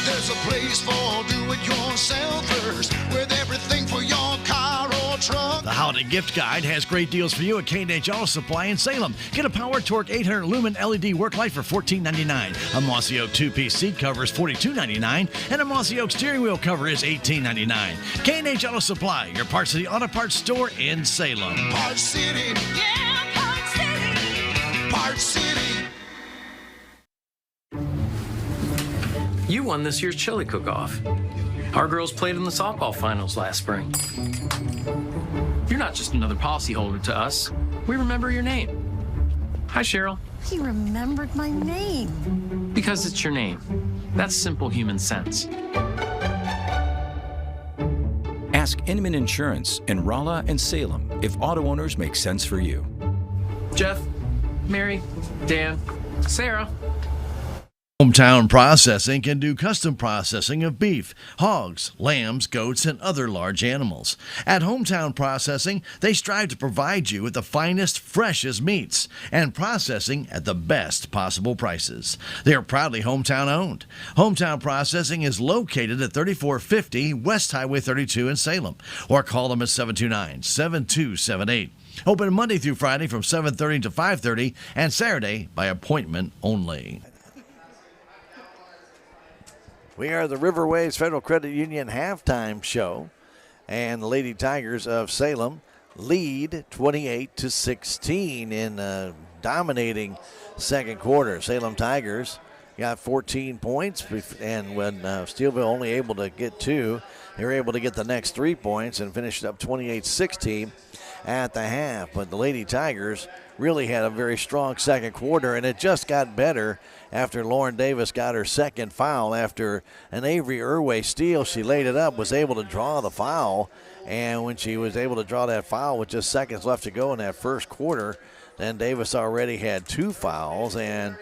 There's a place for do-it-yourselfers with everything for your car or truck. The Holiday Gift Guide has great deals for you at K&H Auto Supply in Salem. Get a Power Torque 800 lumen LED work light for $14.99. A Mossy Oak 2-piece seat cover is $42.99. And a Mossy Oak steering wheel cover is $18.99. K&H Auto Supply, your Parts City Auto Parts store in Salem. Parts City. Yeah, Parts City. Parts City. You won this year's chili cook-off. Our girls played in the softball finals last spring. You're not just another policyholder to us. We remember your name. Hi, Cheryl. He remembered my name. Because it's your name. That's simple human sense. Ask Inman Insurance in Rolla and Salem if auto owners make sense for you. Jeff, Mary, Dan, Sarah. Hometown Processing can do custom processing of beef, hogs, lambs, goats, and other large animals. At Hometown Processing, they strive to provide you with the finest, freshest meats and processing at the best possible prices. They are proudly hometown owned. Hometown Processing is located at 3450 West Highway 32 in Salem, or call them at 729-7278. Open Monday through Friday from 7:30 to 5:30 and Saturday by appointment only. We are the Riverways Federal Credit Union halftime show, and the Lady Tigers of Salem lead 28-16 in a dominating second quarter. Salem Tigers got 14 points, and when Steelville only able to get 2, they were able to get the next 3 points and finished up 28-16 at the half. But the Lady Tigers really had a very strong second quarter, and it just got better after Lauren Davis got her second foul. After an Avery Irway steal, she laid it up, was able to draw the foul, and when she was able to draw that foul with just seconds left to go in that first quarter, then Davis already had 2 fouls, and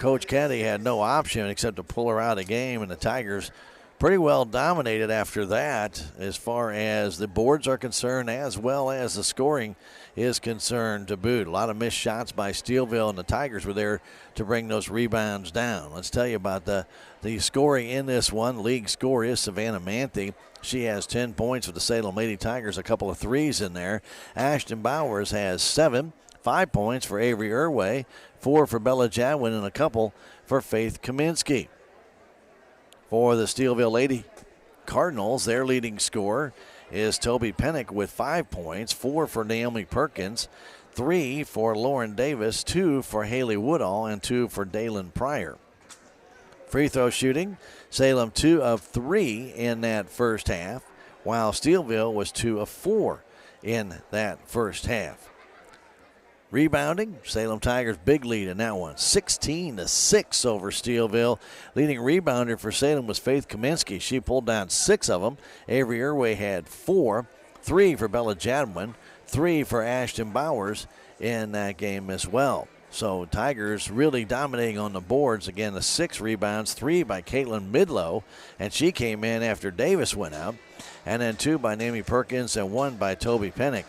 Coach Kennedy had no option except to pull her out of the game, and the Tigers pretty well dominated after that as far as the boards are concerned, as well as the scoring is concerned to boot. A lot of missed shots by Steelville, and the Tigers were there to bring those rebounds down. Let's tell you about the scoring in this one. League score is Savannah Manthe. She has 10 points for the Salem Lady Tigers, a couple of threes in there. Ashton Bowers has 7, 5 points for Avery Irway, 4 for Bella Jadwin, and a couple for Faith Kaminsky. For the Steelville Lady Cardinals, their leading scorer is Toby Pennick with 5 points, 4 for Naomi Perkins, 3 for Lauren Davis, 2 for Haley Woodall, and 2 for Dalen Pryor. Free throw shooting, Salem 2 of 3 in that first half, while Steelville was 2 of 4 in that first half. Rebounding, Salem Tigers big lead in that one, 16-6 over Steelville. Leading rebounder for Salem was Faith Kaminsky. She pulled down 6 of them. Avery Irway had 4, 3 for Bella Jadwin, 3 for Ashton Bowers in that game as well. So Tigers really dominating on the boards. Again, the 6 rebounds, 3 by Caitlin Midlow, and she came in after Davis went out. And then 2 by Naomi Perkins and 1 by Toby Pennick.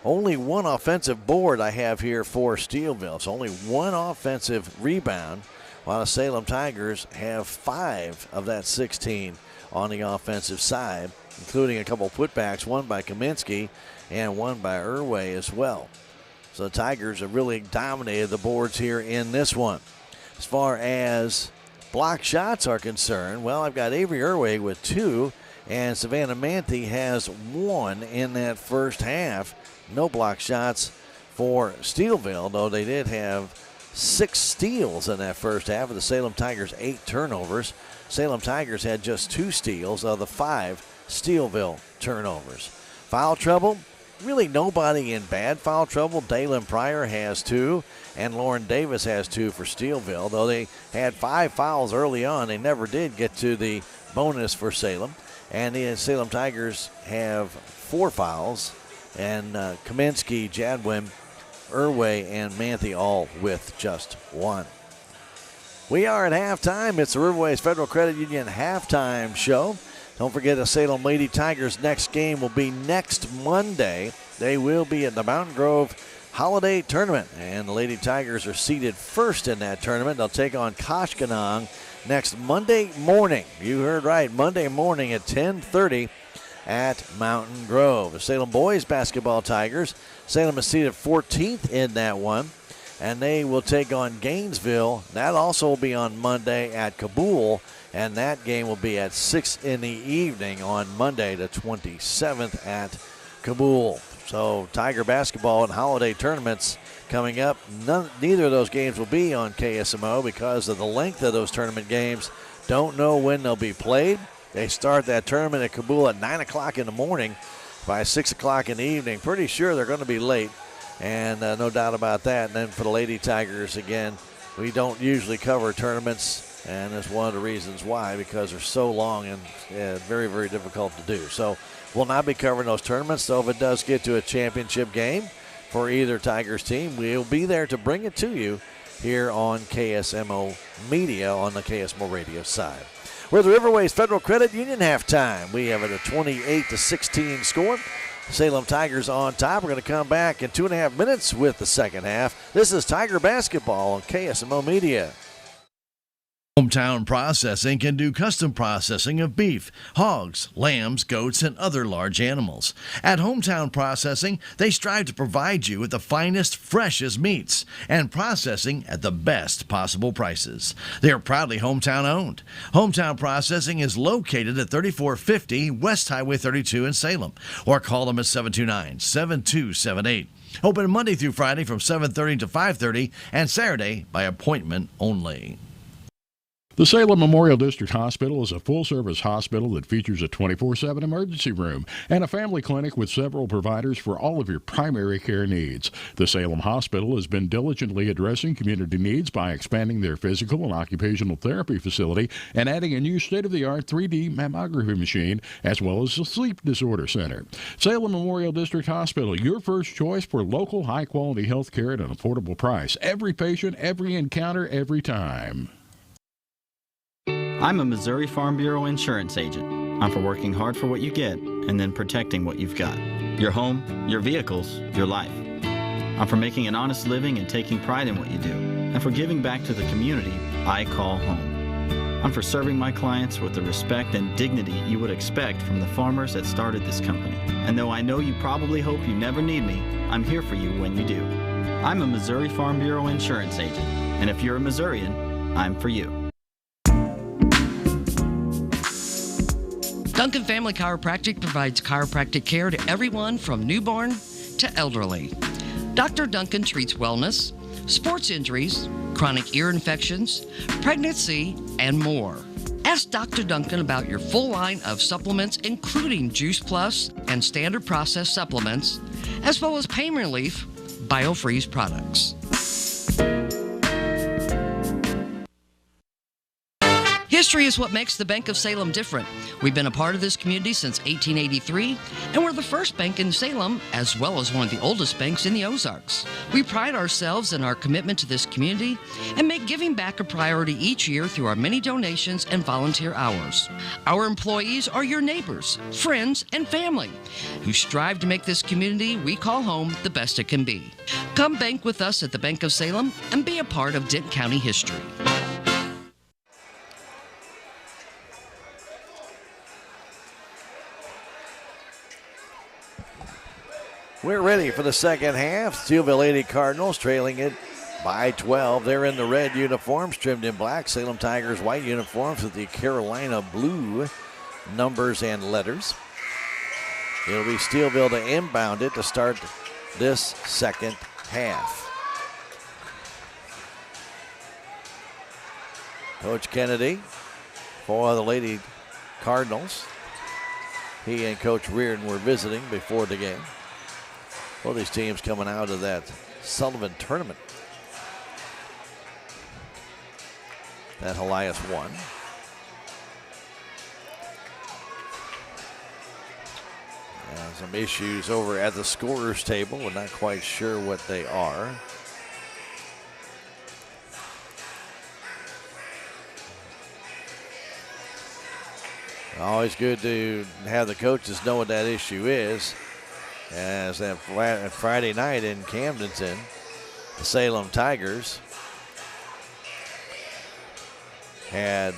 Only 1 offensive board I have here for Steelville. So only 1 offensive rebound, while the Salem Tigers have 5 of that 16 on the offensive side, including a couple putbacks, 1 by Kaminsky and 1 by Irway as well. So the Tigers have really dominated the boards here in this one. As far as block shots are concerned, well, I've got Avery Irway with 2, and Savannah Manthe has 1 in that first half. No block shots for Steelville, though they did have 6 steals in that first half of the Salem Tigers, 8 turnovers. Salem Tigers had just 2 steals of the 5 Steelville turnovers. Foul trouble, really nobody in bad foul trouble. Dalen Pryor has 2, and Lauren Davis has 2 for Steelville. Though they had 5 fouls early on, they never did get to the bonus for Salem. And the Salem Tigers have 4 fouls. And Kaminsky, Jadwin, Irway, and Manthe all with just 1. We are at halftime. It's the Riverways Federal Credit Union halftime show. Don't forget the Salem Lady Tigers' next game will be next Monday. They will be at the Mountain Grove Holiday Tournament, and the Lady Tigers are seeded first in that tournament. They'll take on Koshkonong next Monday morning. You heard right, Monday morning at 10:30. At Mountain Grove. The Salem Boys Basketball Tigers. Salem is seated 14th in that one, and they will take on Gainesville. That also will be on Monday at Kabul, and that game will be at 6 in the evening on Monday the 27th at Kabul. So Tiger basketball and holiday tournaments coming up. Neither of those games will be on KSMO because of the length of those tournament games. Don't know when they'll be played. They start that tournament at Kabul at 9 o'clock in the morning. By 6 o'clock in the evening, pretty sure they're going to be late, and no doubt about that. And then for the Lady Tigers, again, we don't usually cover tournaments, and that's one of the reasons why, because they're so long and very, very difficult to do. So we'll not be covering those tournaments, so if it does get to a championship game for either Tigers team, we'll be there to bring it to you here on KSMO Media on the KSMO radio side. We're the Riverways Federal Credit Union halftime. We have it a 28-16 score. Salem Tigers on top. We're going to come back in 2.5 minutes with the second half. This is Tiger Basketball on KSMO Media. Hometown Processing can do custom processing of beef, hogs, lambs, goats, and other large animals. At Hometown Processing, they strive to provide you with the finest, freshest meats and processing at the best possible prices. They are proudly hometown owned. Hometown Processing is located at 3450 West Highway 32 in Salem, or call them at 729-7278. Open Monday through Friday from 7:30 to 5:30 and Saturday by appointment only. The Salem Memorial District Hospital is a full-service hospital that features a 24/7 emergency room and a family clinic with several providers for all of your primary care needs. The Salem Hospital has been diligently addressing community needs by expanding their physical and occupational therapy facility and adding a new state-of-the-art 3D mammography machine, as well as a sleep disorder center. Salem Memorial District Hospital, your first choice for local high-quality health care at an affordable price. Every patient, every encounter, every time. I'm a Missouri Farm Bureau insurance agent. I'm for working hard for what you get and then protecting what you've got. Your home, your vehicles, your life. I'm for making an honest living and taking pride in what you do, and for giving back to the community I call home. I'm for serving my clients with the respect and dignity you would expect from the farmers that started this company. And though I know you probably hope you never need me, I'm here for you when you do. I'm a Missouri Farm Bureau insurance agent, and if you're a Missourian, I'm for you. Duncan Family Chiropractic provides chiropractic care to everyone from newborn to elderly. Dr. Duncan treats wellness, sports injuries, chronic ear infections, pregnancy, and more. Ask Dr. Duncan about your full line of supplements, including Juice Plus and standard processed supplements, as well as pain relief, BioFreeze products. History is what makes the Bank of Salem different. We've been a part of this community since 1883, and we're the first bank in Salem, as well as one of the oldest banks in the Ozarks. We pride ourselves in our commitment to this community and make giving back a priority each year through our many donations and volunteer hours. Our employees are your neighbors, friends, and family who strive to make this community we call home the best it can be. Come bank with us at the Bank of Salem and be a part of Denton County history. We're ready for the second half. Steelville Lady Cardinals trailing it by 12. They're in the red uniforms, trimmed in black. Salem Tigers white uniforms with the Carolina blue numbers and letters. It'll be Steelville to inbound it to start this second half. Coach Kennedy for the Lady Cardinals. He and Coach Reardon were visiting before the game. Both these teams coming out of that Sullivan tournament that Elias won. Some issues over at the scorer's table. We're not quite sure what they are. Always good to have the coaches know what that issue is. As that Friday night in Camdenton, the Salem Tigers had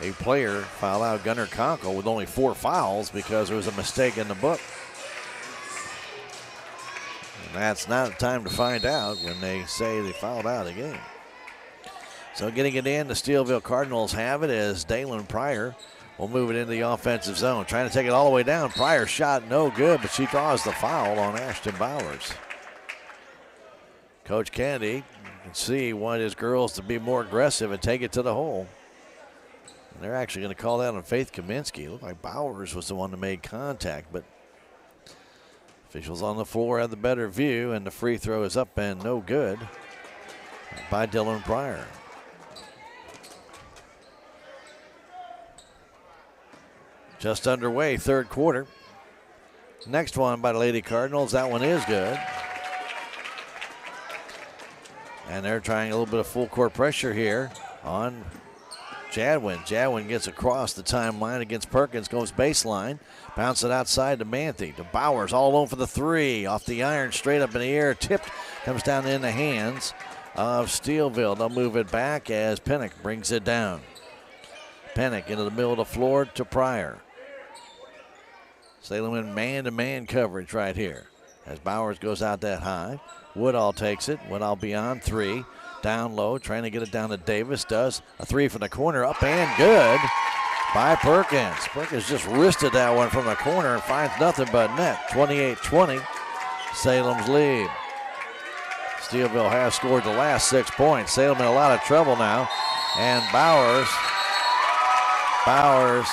a player foul out Gunnar Conkle with only 4 fouls because there was a mistake in the book. And that's not a time to find out when they say they fouled out a game. So getting it in, the Steelville Cardinals have it as Dalen Pryor will move it into the offensive zone. Trying to take it all the way down. Pryor's shot no good, but she draws the foul on Ashton Bowers. Coach Kennedy can see wanted his girls to be more aggressive and take it to the hole. And they're actually going to call that on Faith Kaminsky. It looked like Bowers was the one that made contact, but officials on the floor have the better view, and the free throw is up and no good by Dylan Pryor. Just underway, third quarter. Next one by the Lady Cardinals. That one is good. And they're trying a little bit of full court pressure here on Jadwin. Jadwin gets across the timeline against Perkins, goes baseline. Bounce it outside to Manthe. To Bowers, all alone for the three. Off the iron, straight up in the air, tipped. Comes down in the hands of Steelville. They'll move it back as Pennick brings it down. Pennick into the middle of the floor to Pryor. Salem in man-to-man coverage right here as Bowers goes out that high. Woodall takes it. Woodall beyond 3. Down low, trying to get it down to Davis. Does a 3 from the corner, up and good by Perkins. Perkins just wristed that one from the corner and finds nothing but net. 28-20, Salem's lead. Steelville has scored the last 6 points. Salem in a lot of trouble now. And Bowers Bowers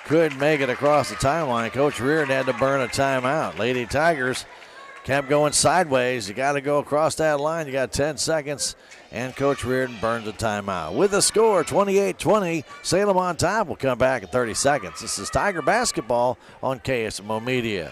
couldn't make it across the timeline. Coach Reardon had to burn a timeout. Lady Tigers kept going sideways. You got to go across that line. You got 10 seconds, and Coach Reardon burns a timeout. With the score, 28-20, Salem on top. We'll come back in 30 seconds. This is Tiger Basketball on KSMO Media.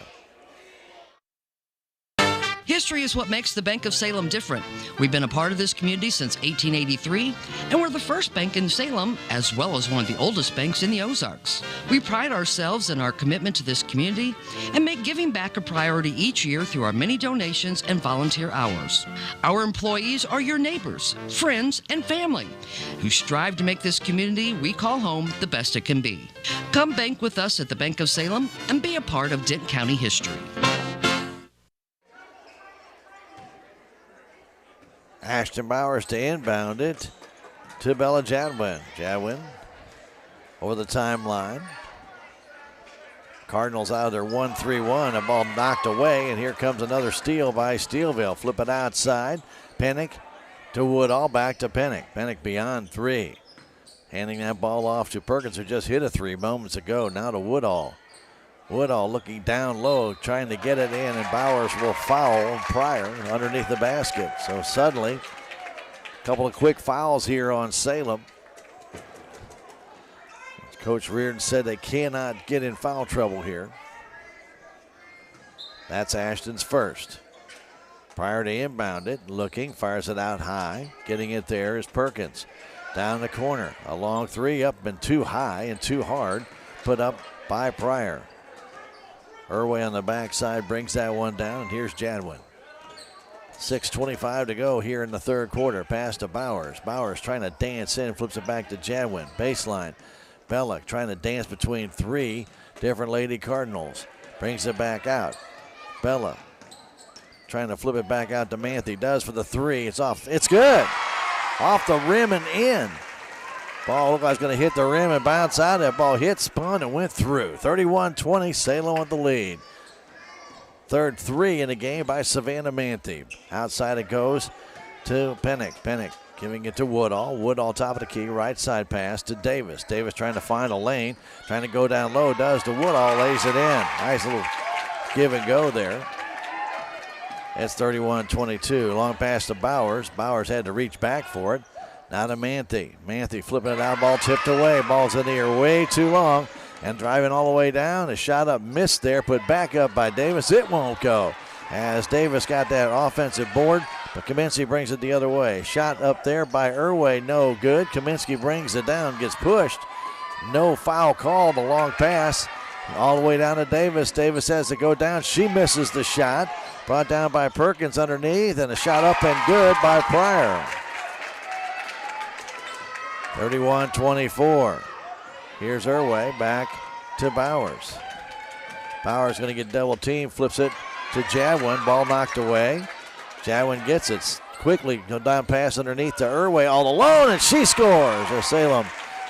History is what makes the Bank of Salem different. We've been a part of this community since 1883, and we're the first bank in Salem, as well as one of the oldest banks in the Ozarks. We pride ourselves in our commitment to this community and make giving back a priority each year through our many donations and volunteer hours. Our employees are your neighbors, friends, and family who strive to make this community we call home the best it can be. Come bank with us at the Bank of Salem and be a part of Dent County history. Ashton Bowers to inbound it to Bella Jadwin. Jadwin over the timeline. Cardinals out of their 1-3-1. A ball knocked away, and here comes another steal by Steelville. Flip it outside. Pennick to Woodall. Back to Pennick. Pennick beyond three. Handing that ball off to Perkins, who just hit a three moments ago. Now to Woodall. Woodall looking down low, trying to get it in, and Bowers will foul Pryor underneath the basket. So suddenly, a couple of quick fouls here on Salem. Coach Reardon said they cannot get in foul trouble here. That's Ashton's first. Pryor to inbound it, looking, fires it out high. Getting it there is Perkins. Down the corner, a long three, up and too high and too hard. Put up by Pryor. Irway on the backside brings that one down, and here's Jadwin. 6:25 to go here in the third quarter. Pass to Bowers. Bowers trying to dance in, flips it back to Jadwin. Baseline. Belloc trying to dance between three different Lady Cardinals. Brings it back out. Bella trying to flip it back out to Manthe. Does for the three. It's off. It's good. Off the rim and in. Ball looked like it's going to hit the rim and bounce out. That ball hit, spun, and went through. 31-20, Salem with the lead. Third three in the game by Savannah Manthe. Outside it goes to Pennick. Pennick giving it to Woodall. Woodall top of the key, right side pass to Davis. Davis trying to find a lane, trying to go down low. Does to Woodall, lays it in. Nice little give and go there. It's 31-22. Long pass to Bowers. Bowers had to reach back for it. Now to Manthe. Manthe flipping it out, ball tipped away. Ball's in the air way too long and driving all the way down. A shot up, missed there, put back up by Davis. It won't go as Davis got that offensive board, but Kaminsky brings it the other way. Shot up there by Irway, no good. Kaminsky brings it down, gets pushed. No foul called, a long pass all the way down to Davis. Davis has to go down. She misses the shot. Brought down by Perkins underneath, and a shot up and good by Pryor. 31-24. Here's Irway back to Bowers. Bowers going to get double teamed, flips it to Jadwin. Ball knocked away. Jadwin gets it quickly. Go down pass underneath to Irway all alone, and she scores. As Salem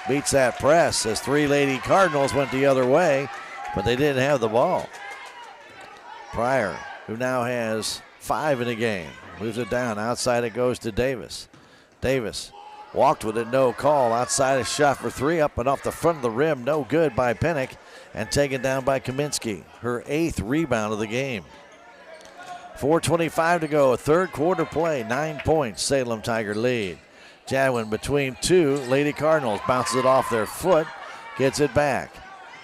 beats that press as three Lady Cardinals went the other way, but they didn't have the ball. Pryor, who now has 5 in the game, moves it down. Outside it goes to Davis. Davis walked with it, no call. Outside a shot for three, up and off the front of the rim, no good by Pennick, and taken down by Kaminsky. Her 8th rebound of the game. 4:25 to go, third quarter play, 9 points, Salem Tiger lead. Jadwin between two Lady Cardinals, bounces it off their foot, gets it back.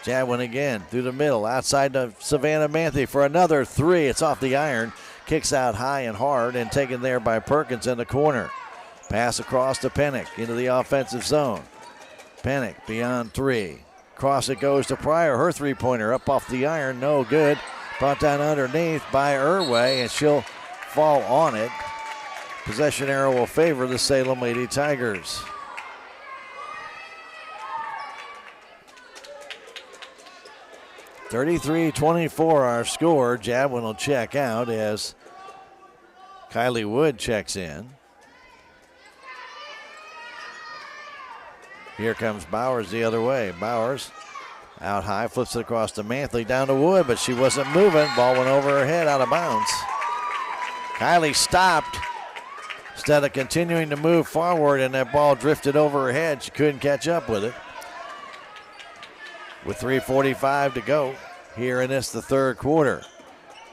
Jadwin again through the middle, outside to Savannah Manthe for another three. It's off the iron, kicks out high and hard, and taken there by Perkins in the corner. Pass across to Pennick into the offensive zone. Pennick beyond three. Cross it goes to Pryor. Her three-pointer up off the iron, no good. Brought down underneath by Irway, and she'll fall on it. Possession arrow will favor the Salem Lady Tigers. (33-24) our score. Jadwin will check out as Kylie Wood checks in. Here comes Bowers the other way. Bowers out high, flips it across to Manthe, down to Wood, but she wasn't moving. Ball went over her head, out of bounds. Kylie stopped instead of continuing to move forward, and that ball drifted over her head. She couldn't catch up with it. with 3:45 to go here in the third quarter.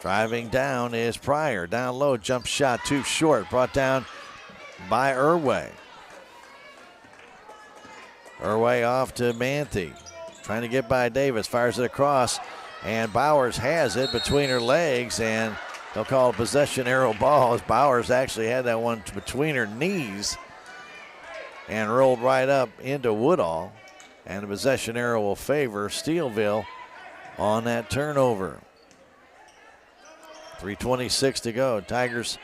Driving down is Pryor. Down low, jump shot too short. Brought down by Irway. Irway off to Manthe. Trying to get by Davis. Fires it across. And Bowers has it between her legs. And they'll call a possession arrow ball, as Bowers actually had that one between her knees and rolled right up into Woodall. And the possession arrow will favor Steelville on that turnover. 3:26 to go. Tigers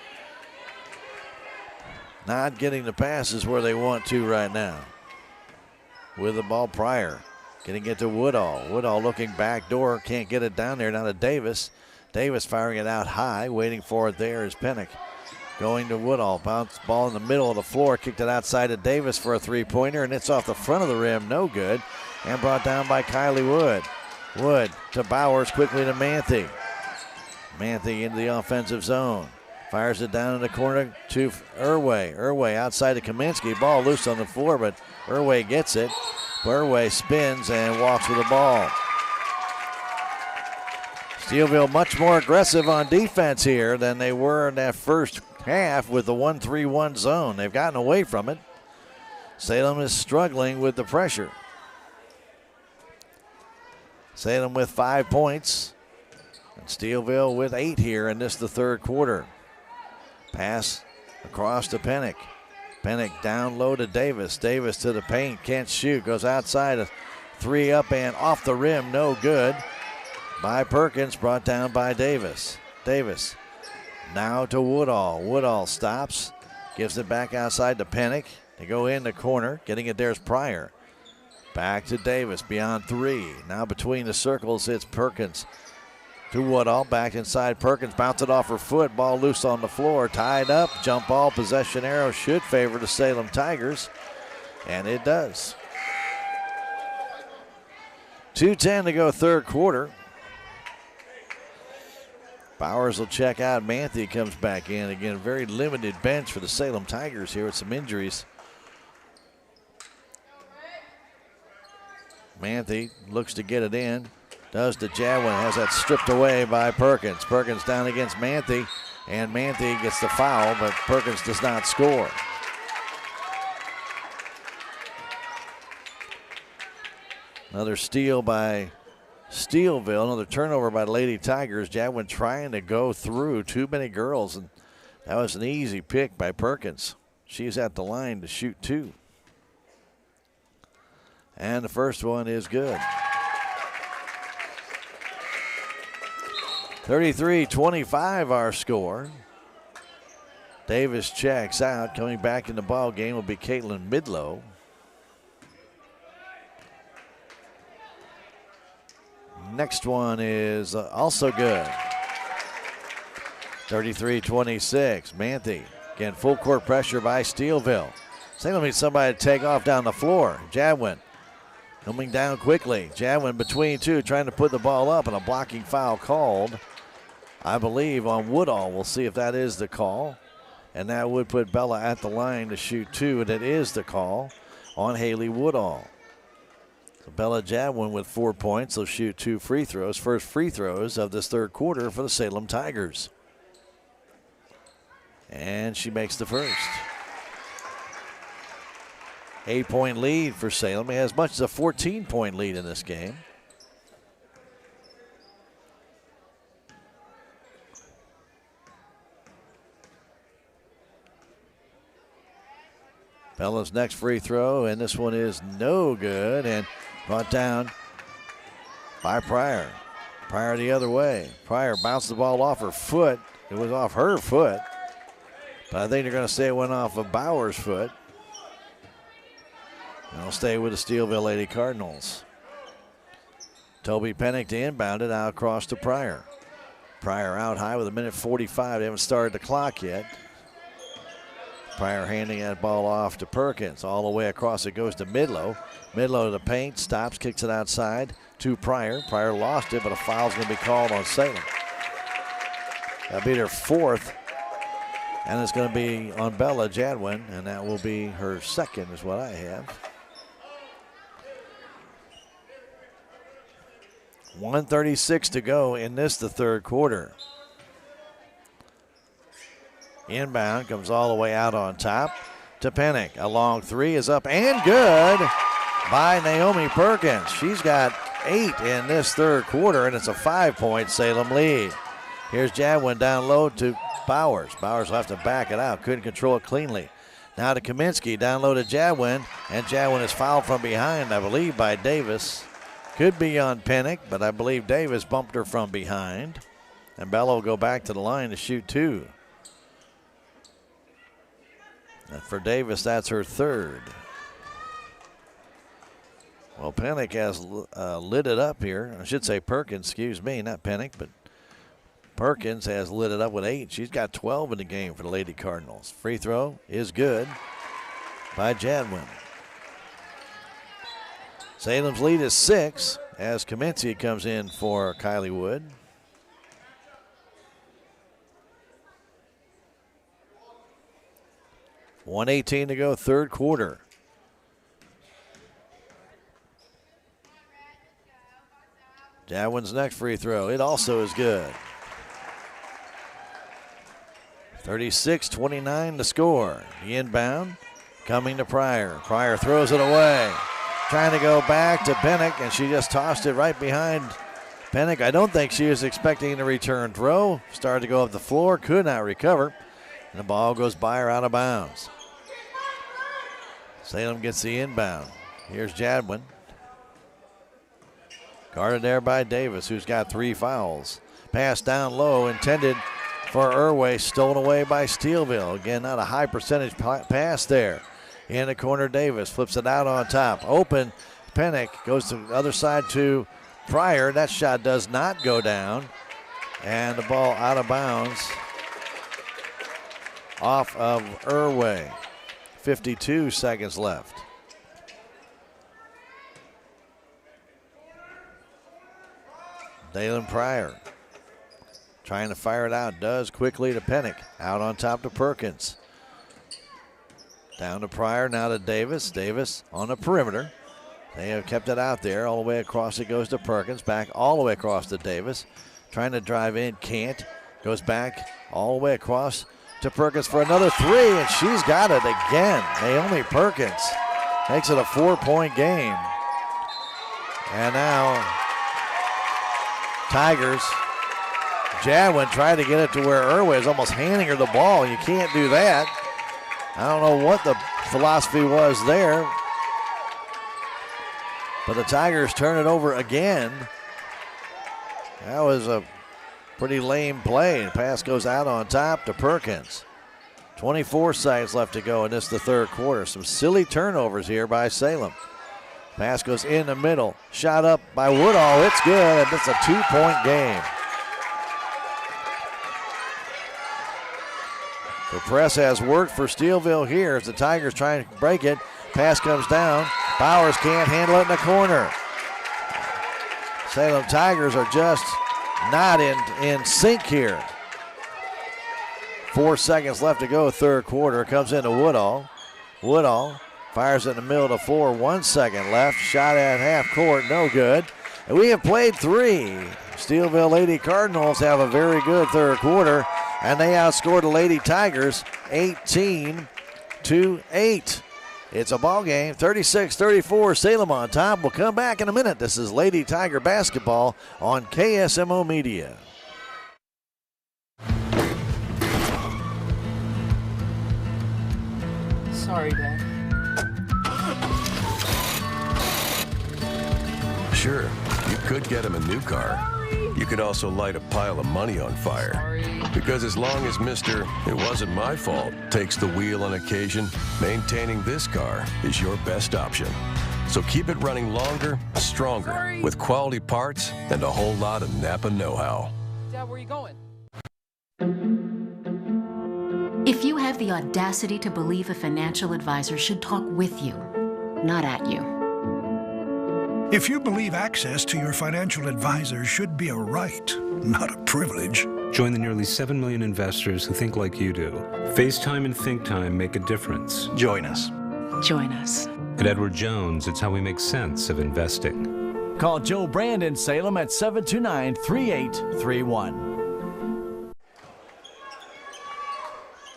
not getting the passes where they want to right now. With the ball, Pryor getting it to Woodall. Woodall looking back door, can't get it down there. Now to Davis. Davis firing it out high, waiting for it there is Pennick. Going to Woodall, bounce ball in the middle of the floor, kicked it outside to Davis for a three-pointer, and it's off the front of the rim, no good, and brought down by Kylie Wood. Wood to Bowers, quickly to Manthe. Manthe into the offensive zone. Fires it down in the corner to Irway. Irway outside to Kaminsky. Ball loose on the floor, but Irway gets it. Irway spins and walks with the ball. Steelville much more aggressive on defense here than they were in that first half with the 1-3-1 zone. They've gotten away from it. Salem is struggling with the pressure. Salem with 5 points. And Steelville with 8 here in the third quarter. Pass across to Pennick. Pennick down low to Davis. Davis to the paint, can't shoot. Goes outside, a three up and off the rim, no good. By Perkins, brought down by Davis. Davis now to Woodall. Woodall stops, gives it back outside to Pennick. They go in the corner, getting it there's Pryor. Back to Davis, beyond three. Now between the circles, it's Perkins. To Woodall, back inside Perkins, bounce it off her foot, ball loose on the floor, tied up, jump ball, possession arrow should favor the Salem Tigers, and it does. 2:10 to go third quarter. Bowers will check out, Manthe comes back in. Again, a very limited bench for the Salem Tigers here with some injuries. Manthe looks to get it in. Does to Jadwin, has that stripped away by Perkins. Perkins down against Manthe, and Manthe gets the foul, but Perkins does not score. Another steal by Steelville, another turnover by the Lady Tigers. Jadwin trying to go through too many girls, and that was an easy pick by Perkins. She's at the line to shoot two. And the first one is good. 33-25 our score. Davis checks out. Coming back in the ball game will be Caitlin Midlow. Next one is also good. 33-26. Manthe. Again, full court pressure by Steelville. Salem needs somebody to take off down the floor. Jadwin coming down quickly. Jadwin between two, trying to put the ball up, and a blocking foul called, I believe, on Woodall. We'll see if that is the call. And that would put Bella at the line to shoot two, and it is the call on Haley Woodall. So Bella Jadwin with 4 points. They'll shoot two free throws. First free throws of this third quarter for the Salem Tigers. And she makes the first. 8-point lead for Salem. He has as much as a 14-point lead in this game. Bella's next free throw, and this one is no good, and brought down by Pryor. Pryor the other way. Pryor bounced the ball off her foot. It was off her foot, but I think they're going to say it went off of Bauer's foot. And I'll stay with the Steelville Lady Cardinals. Toby Pennick to inbound it out across to Pryor. Pryor out high with 1:45. They haven't started the clock yet. Pryor handing that ball off to Perkins. All the way across it goes to Midlow. Midlow to the paint, stops, kicks it outside to Pryor. Pryor lost it, but a foul's going to be called on Salem. That'll be their fourth, and it's going to be on Bella Jadwin, and that will be her second is what I have. 1:36 to go in the third quarter. Inbound comes all the way out on top to Pennick. A long three is up and good by Naomi Perkins. She's got 8 in this third quarter, and it's a 5-point Salem lead. Here's Jadwin down low to Bowers. Bowers will have to back it out. Couldn't control it cleanly. Now to Kaminsky, down low to Jadwin, and Jadwin is fouled from behind, I believe, by Davis. Could be on Pennick, but I believe Davis bumped her from behind. And Bella will go back to the line to shoot 2. And for Davis, that's her third. Well, Pennick has lit it up here. I should say Perkins, excuse me, not Pennick, but Perkins has lit it up with 8. She's got 12 in the game for the Lady Cardinals. Free throw is good by Jadwin. Salem's lead is 6 as Kaminsky comes in for Kylie Wood. .118 to go, third quarter. Jadwin's next free throw. It also is good. 36-29 to score. The inbound coming to Pryor. Pryor throws it away. Trying to go back to Pennick, and she just tossed it right behind Pennick. I don't think she was expecting a return throw. Started to go up the floor, could not recover, and the ball goes by her out of bounds. Salem gets the inbound. Here's Jadwin. Guarded there by Davis, who's got 3 fouls. Pass down low, intended for Irway, stolen away by Steelville. Again, not a high percentage pass there. In the corner, Davis flips it out on top. Open, Pennick goes to the other side to Pryor. That shot does not go down. And the ball out of bounds off of Irway. 52 seconds left. Dalen Pryor trying to fire it out, does quickly to Pennick. Out on top to Perkins. Down to Pryor, now to Davis. Davis on the perimeter. They have kept it out there. All the way across it goes to Perkins. Back all the way across to Davis. Trying to drive in, can't. Goes back all the way across to Perkins for another 3, and she's got it again. Naomi Perkins makes it a 4-point game. And now Tigers. Jadwin tried to get it to where Irway is almost handing her the ball. You can't do that. I don't know what the philosophy was there. But the Tigers turn it over again. That was a pretty lame play. The pass goes out on top to Perkins. 24 seconds left to go in this the third quarter. Some silly turnovers here by Salem. Pass goes in the middle. Shot up by Woodall. It's good, and it's a 2-point game. The press has worked for Steelville here as the Tigers trying to break it. Pass comes down. Bowers can't handle it in the corner. Salem Tigers are just not in sync here. 4 seconds left to go, third quarter. Comes into Woodall. Woodall fires in the middle to 4. 1 second left. Shot at half court, no good. And we have played 3. Steelville Lady Cardinals have a very good third quarter, and they outscored the Lady Tigers 18-8. It's a ball game, 36-34, Salem on top. We'll come back in a minute. This is Lady Tiger basketball on KSMO Media. Sorry, Dad. Sure, you could get him a new car. You could also light a pile of money on fire. Sorry. Because as long as Mr. It wasn't my fault takes the wheel on occasion, maintaining this car is your best option. So keep it running longer, stronger, with quality parts and a whole lot of Napa know-how. Dad, where are you going? If you have the audacity to believe a financial advisor should talk with you, not at you. If you believe access to your financial advisor should be a right, not a privilege. Join the nearly 7 million investors who think like you do. FaceTime and Think Time make a difference. Join us. Join us. At Edward Jones, it's how we make sense of investing. Call Joe Brand in Salem at 729-3831.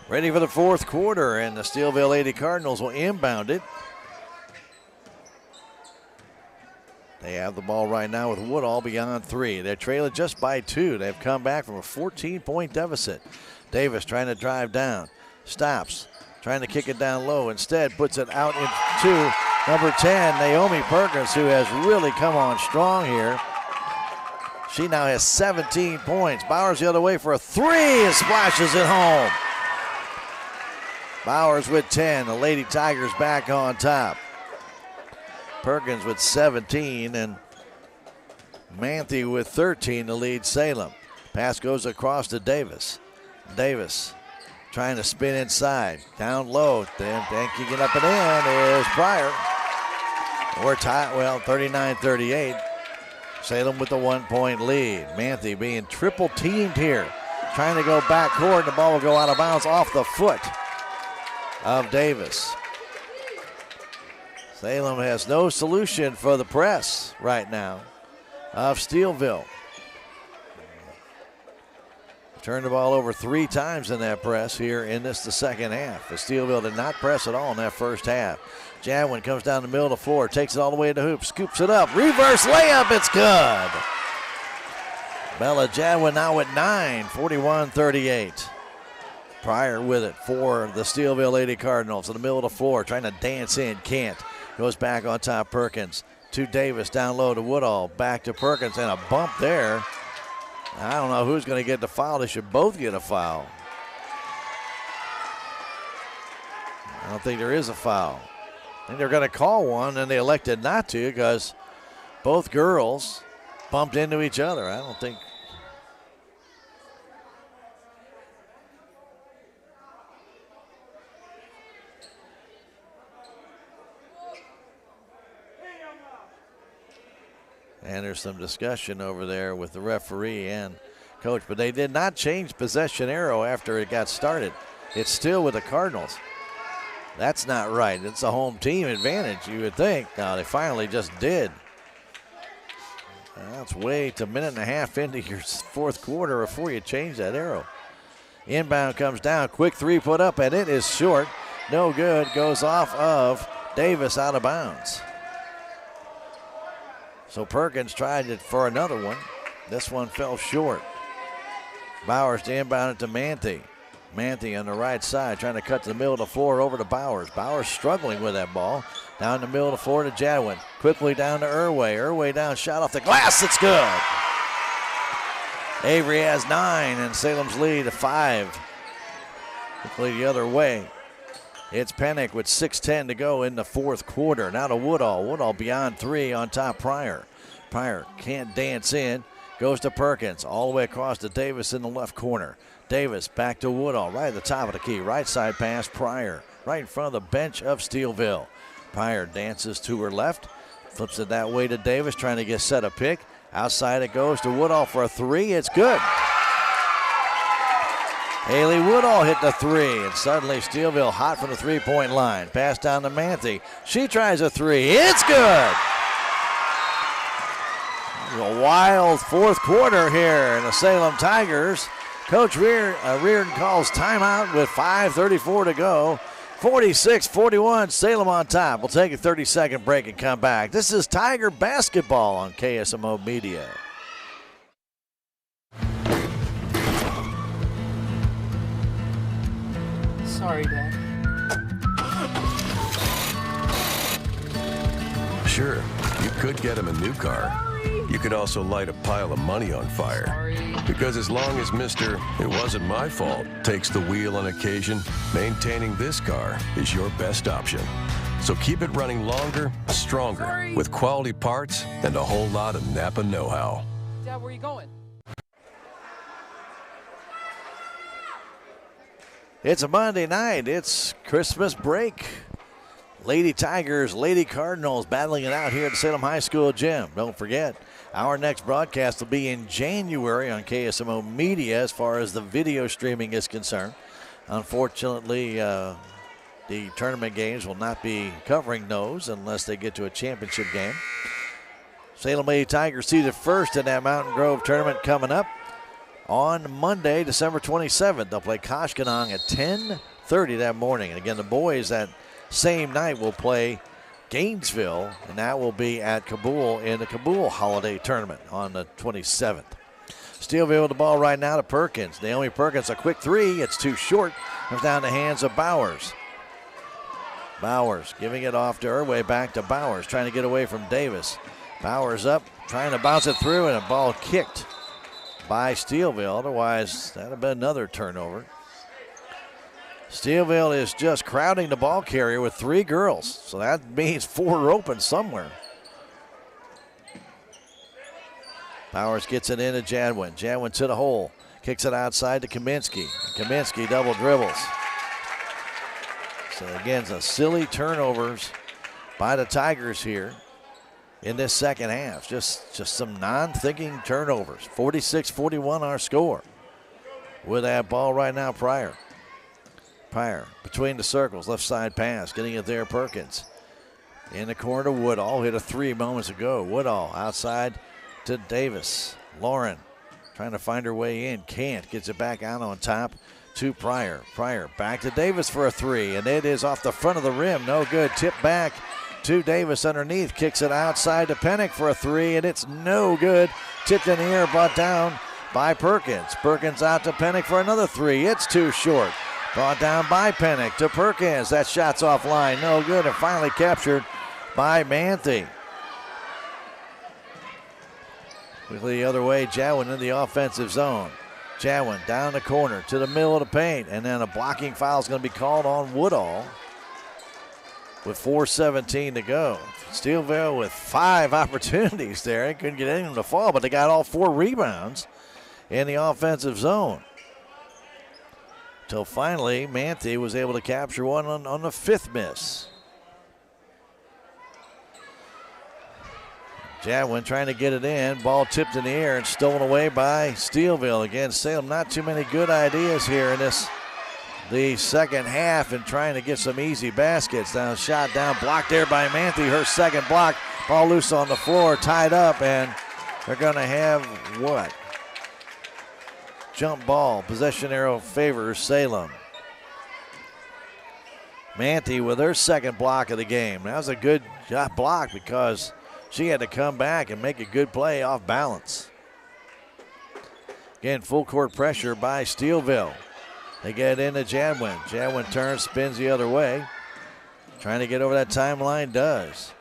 Ready for the fourth quarter, and the Steelville Lady Cardinals will inbound it. They have the ball right now with Woodall beyond 3. They're trailing just by 2. They've come back from a 14-point deficit. Davis trying to drive down. Stops. Trying to kick it down low. Instead, puts it out into number 10, Naomi Perkins, who has really come on strong here. She now has 17 points. Bowers the other way for a 3 and splashes it home. Bowers with 10. The Lady Tigers back on top. Perkins with 17 and Manthe with 13 to lead Salem. Pass goes across to Davis. Davis trying to spin inside. Down low. Then kicking up and in is Pryor. We're tied, 39-38. Salem with the 1-point lead. Manthe being triple teamed here. Trying to go back court. The ball will go out of bounds off the foot of Davis. Salem has no solution for the press right now of Steelville. Turned the ball over 3 times in that press here in the second half. The Steelville did not press at all in that first half. Jadwin comes down the middle of the floor, takes it all the way to the hoop, scoops it up, reverse layup, it's good. Bella Jadwin now at 9, 41-38. Pryor with it for the Steelville Lady Cardinals in the middle of the floor, trying to dance in, can't. Goes back on top, Perkins to Davis, down low to Woodall, back to Perkins, and a bump there. I don't know who's going to get the foul. They should both get a foul. I don't think there is a foul. I think they're going to call one, and they elected not to because both girls bumped into each other. I don't think. And there's some discussion over there with the referee and coach, but they did not change possession arrow after it got started. It's still with the Cardinals. That's not right. It's a home team advantage, you would think. Now they finally just did. That's way to a minute and a half into your fourth quarter before you change that arrow. Inbound comes down, quick 3 put up, and it is short. No good, goes off of Davis out of bounds. So Perkins tried it for another one. This one fell short. Bowers to inbound it to Manthe. Manthe on the right side trying to cut to the middle of the floor over to Bowers. Bowers struggling with that ball. Down the middle of the floor to Jadwin. Quickly down to Irway. Irway down, shot off the glass. It's good. Avery has 9 and Salem's lead to 5. Quickly the other way. It's Pennick with 6:10 to go in the fourth quarter. Now to Woodall. Woodall beyond 3 on top Pryor. Pryor can't dance in. Goes to Perkins. All the way across to Davis in the left corner. Davis back to Woodall. Right at the top of the key. Right side pass Pryor. Right in front of the bench of Steelville. Pryor dances to her left. Flips it that way to Davis. Trying to get set a pick. Outside it goes to Woodall for a 3. It's good. Haley Woodall hit the 3, and suddenly Steelville hot from the 3-point line. Pass down to Manthe. She tries a 3. It's good. A wild fourth quarter here in the Salem Tigers. Coach Reardon calls timeout with 5:34 to go. 46-41, Salem on top. We'll take a 30-second break and come back. This is Tiger Basketball on KSMO Media. Sorry, Dad. Sure, you could get him a new car. You could also light a pile of money on fire. Sorry. Because as long as Mr. It wasn't my fault takes the wheel on occasion, maintaining this car is your best option. So keep it running longer, stronger, with quality parts and a whole lot of Napa know-how. Dad, where are you going? It's a Monday night. It's Christmas break. Lady Tigers, Lady Cardinals battling it out here at the Salem High School gym. Don't forget, our next broadcast will be in January on KSMO Media as far as the video streaming is concerned. Unfortunately, the tournament games will not be covering those unless they get to a championship game. Salem Lady Tigers seeded first in that Mountain Grove tournament coming up on Monday, December 27th. They'll play Koshkonong at 10:30 that morning. And again, the boys that same night will play Gainesville, and that will be at Kabul in the Kabul Holiday Tournament on the 27th. Steelville with the ball right now to Perkins. Naomi Perkins, a quick three. It's too short. Comes down the hands of Bowers. Bowers giving it off to her, way back to Bowers, trying to get away from Davis. Bowers up, trying to bounce it through, and a ball kicked by Steelville. Otherwise, that would have been another turnover. Steelville is just crowding the ball carrier with 3 girls, so that means 4 are open somewhere. Bowers gets it into Jadwin. Jadwin to the hole, kicks it outside to Kaminsky. Kaminsky double dribbles. So again, some silly turnovers by the Tigers here in this second half. Just some non-thinking turnovers. 46-41 our score. With that ball right now, Pryor. Pryor between the circles, left side pass, getting it there, Perkins. In the corner to Woodall, hit a 3 moments ago. Woodall outside to Davis. Lauren trying to find her way in, can't. Gets it back out on top to Pryor. Pryor back to Davis for a 3, and it is off the front of the rim. No good. Tip back to Davis underneath. Kicks it outside to Pennick for a 3, and it's no good. Tipped in the air, brought down by Perkins. Perkins out to Pennick for another 3. It's too short. Brought down by Pennick to Perkins. That shot's offline. No good, and finally captured by Manthe. Quickly the other way, Jadwin in the offensive zone. Jadwin down the corner to the middle of the paint, and then a blocking foul is going to be called on Woodall with 4:17 to go. Steelville with 5 opportunities there. They couldn't get anyone to fall, but they got all 4 rebounds in the offensive zone. Till finally, Manthe was able to capture one on the 5th miss. Jadwin trying to get it in. Ball tipped in the air and stolen away by Steelville. Again, Salem, not too many good ideas here in the second half, and trying to get some easy baskets. Down, shot down, blocked there by Manthe. Her second block. Ball loose on the floor, tied up, and they're going to have what? Jump ball. Possession arrow favors Salem. Manthe with her second block of the game. That was a good block because she had to come back and make a good play off balance. Again, full court pressure by Steelville. They get into Jadwin. Jadwin turns, spins the other way. Trying to get over that timeline, does.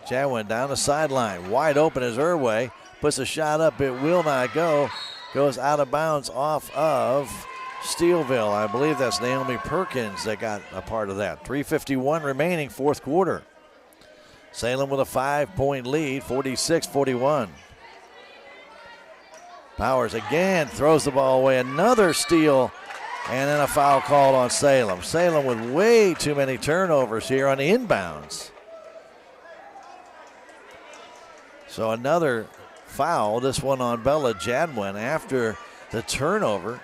Jadwin down the sideline. Wide open is Irway. Puts a shot up, it will not go. Goes out of bounds off of Steelville. I believe that's Naomi Perkins that got a part of that. 3:51 remaining, 4th quarter. Salem with a 5-point lead, 46-41. Powers again throws the ball away. Another steal, and then a foul called on Salem. Salem with way too many turnovers here on the inbounds. So another foul, this one on Bella Jadwin after the turnover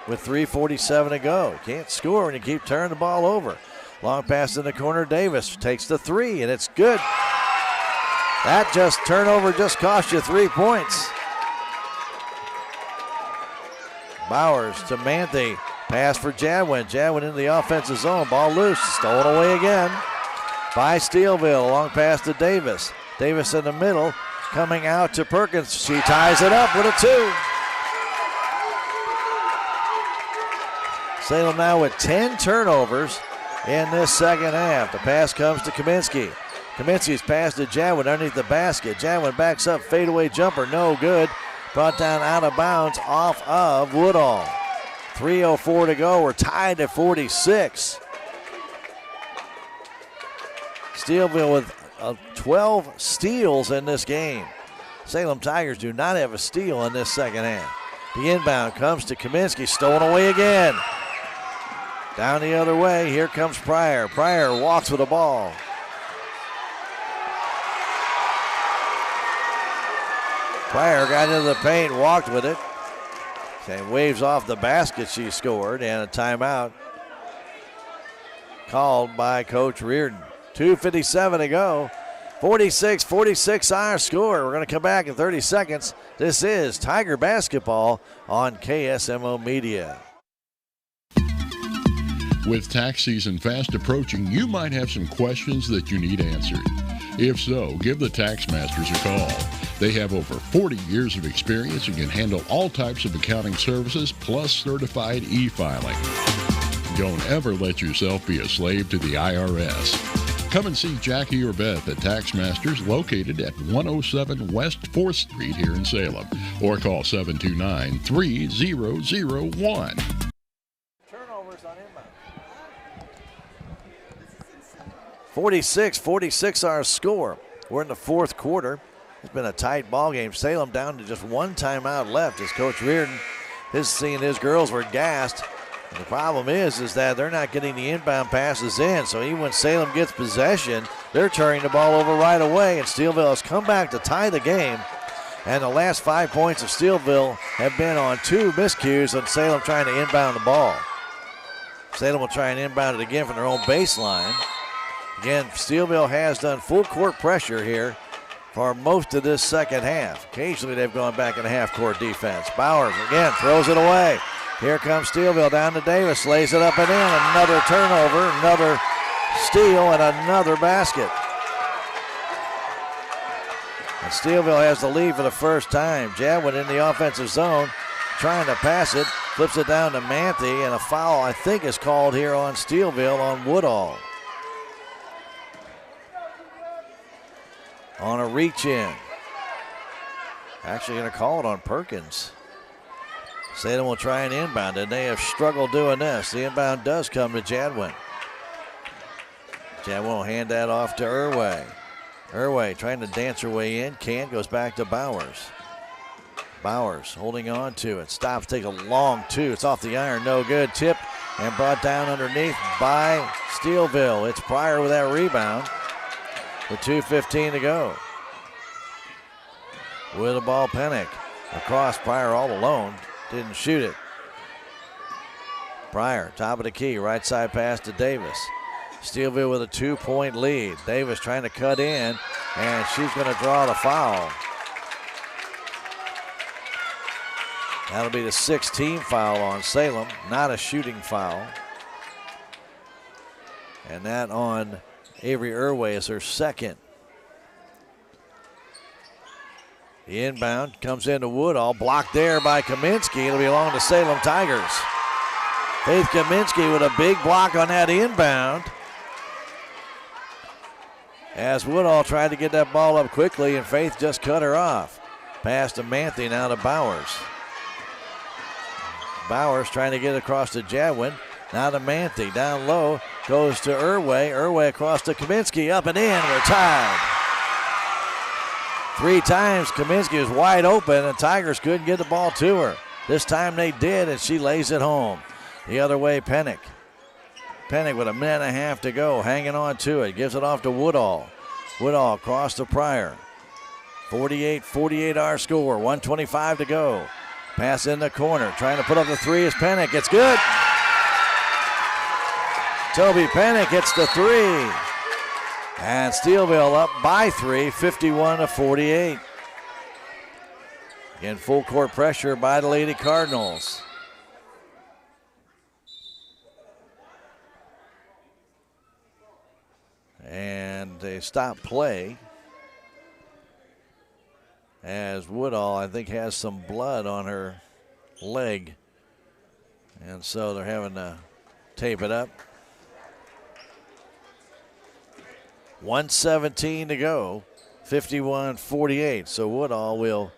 with 3:47 to go. Can't score when you keep turning the ball over. Long pass in the corner, Davis takes the 3, and it's good. That turnover just cost you 3 points. Bowers to Manthe, pass for Jadwin. Jadwin into the offensive zone, ball loose, stolen away again by Steelville. Long pass to Davis. Davis in the middle, coming out to Perkins. She ties it up with a 2. Salem now with 10 turnovers in this second half. The pass comes to Kaminsky. Kaminsky's pass to Jadwin underneath the basket. Jadwin backs up, fadeaway jumper, no good. Brought down out of bounds off of Woodall. 3:04 to go. We're tied at 46. Steelville with 12 steals in this game. Salem Tigers do not have a steal in this second half. The inbound comes to Kaminsky, stolen away again. Down the other way, here comes Pryor. Pryor walks with the ball. Pryor got into the paint, walked with it. And waves off the basket she scored, and a timeout called by Coach Reardon. 2:57 to go. 46-46 our score. We're going to come back in 30 seconds. This is Tiger Basketball on KSMO Media. With tax season fast approaching, you might have some questions that you need answered. If so, give the Tax Masters a call. They have over 40 years of experience and can handle all types of accounting services plus certified e-filing. Don't ever let yourself be a slave to the IRS. Come and see Jackie or Beth at Tax Masters, located at 107 West 4th Street here in Salem, or call 729-3001. 46-46 our score. We're in the fourth quarter. It's been a tight ball game. Salem down to just one timeout left as Coach Reardon is seeing his girls were gassed. And the problem is that they're not getting the inbound passes in. So even when Salem gets possession, they're turning the ball over right away. And Steelville has come back to tie the game. And the last 5 points of Steelville have been on 2 miscues on Salem trying to inbound the ball. Salem will try and inbound it again from their own baseline. Again, Steelville has done full court pressure here for most of this second half. Occasionally they've gone back in a half-court defense. Bowers again throws it away. Here comes Steelville down to Davis, lays it up and in. Another turnover, another steal, and another basket. And Steelville has the lead for the first time. Jadwin in the offensive zone, trying to pass it, flips it down to Manthe, and a foul I think is called here on Steelville on Woodall. On a reach in. Actually going to call it on Perkins. Salem will try and inbound, and they have struggled doing this. The inbound does come to Jadwin. Jadwin will hand that off to Irway. Irway trying to dance her way in. Can't, goes back to Bowers. Bowers holding on to it. Stops, take a long two. It's off the iron, no good. Tip and brought down underneath by Steelville. It's Pryor with that rebound. With 2:15 to go. With the ball, Pennick. Across, Pryor all alone. Didn't shoot it. Pryor, top of the key. Right side pass to Davis. Steelville with a 2-point lead. Davis trying to cut in, and she's going to draw the foul. That'll be the 6th team foul on Salem. Not a shooting foul. And that on Avery Irway is her second. The inbound comes into Woodall, blocked there by Kaminsky. It'll belong to Salem Tigers. Faith Kaminsky with a big block on that inbound. As Woodall tried to get that ball up quickly, and Faith just cut her off. Pass to Manthe, now to Bowers. Bowers trying to get across to Jadwin. Now to Manthe, down low, goes to Irway. Irway across to Kaminsky, up and in, we're tied. 3 times Kaminsky was wide open, and Tigers couldn't get the ball to her. This time they did, and she lays it home. The other way, Pennick. Pennick with a minute and a half to go, hanging on to it, gives it off to Woodall. Woodall across to Pryor. 48-48 our score, 1:25 to go. Pass in the corner, trying to put up the 3 is Pennick, it's good. Toby Pennick hits the 3. And Steelville up by 3, 51-48. Again, full court pressure by the Lady Cardinals. And they stop play as Woodall, I think, has some blood on her leg. And so they're having to tape it up. 1:17 to go, 51-48. So Woodall will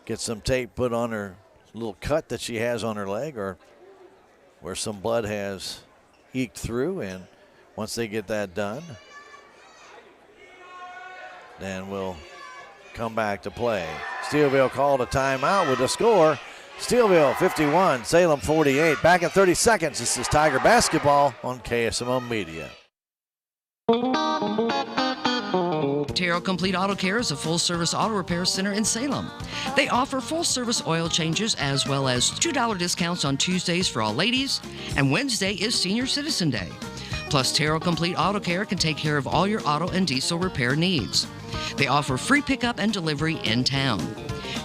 get some tape put on her little cut that she has on her leg, or where some blood has eked through. And once they get that done, then we'll come back to play. Steelville called a timeout with the score. Steelville 51, Salem 48. Back in 30 seconds. This is Tiger Basketball on KSMO Media. Terrell Complete Auto Care is a full-service auto repair center in Salem. They offer full-service oil changes as well as $2 discounts on Tuesdays for all ladies, and Wednesday is Senior Citizen Day. Plus, Terrell Complete Auto Care can take care of all your auto and diesel repair needs. They offer free pickup and delivery in town.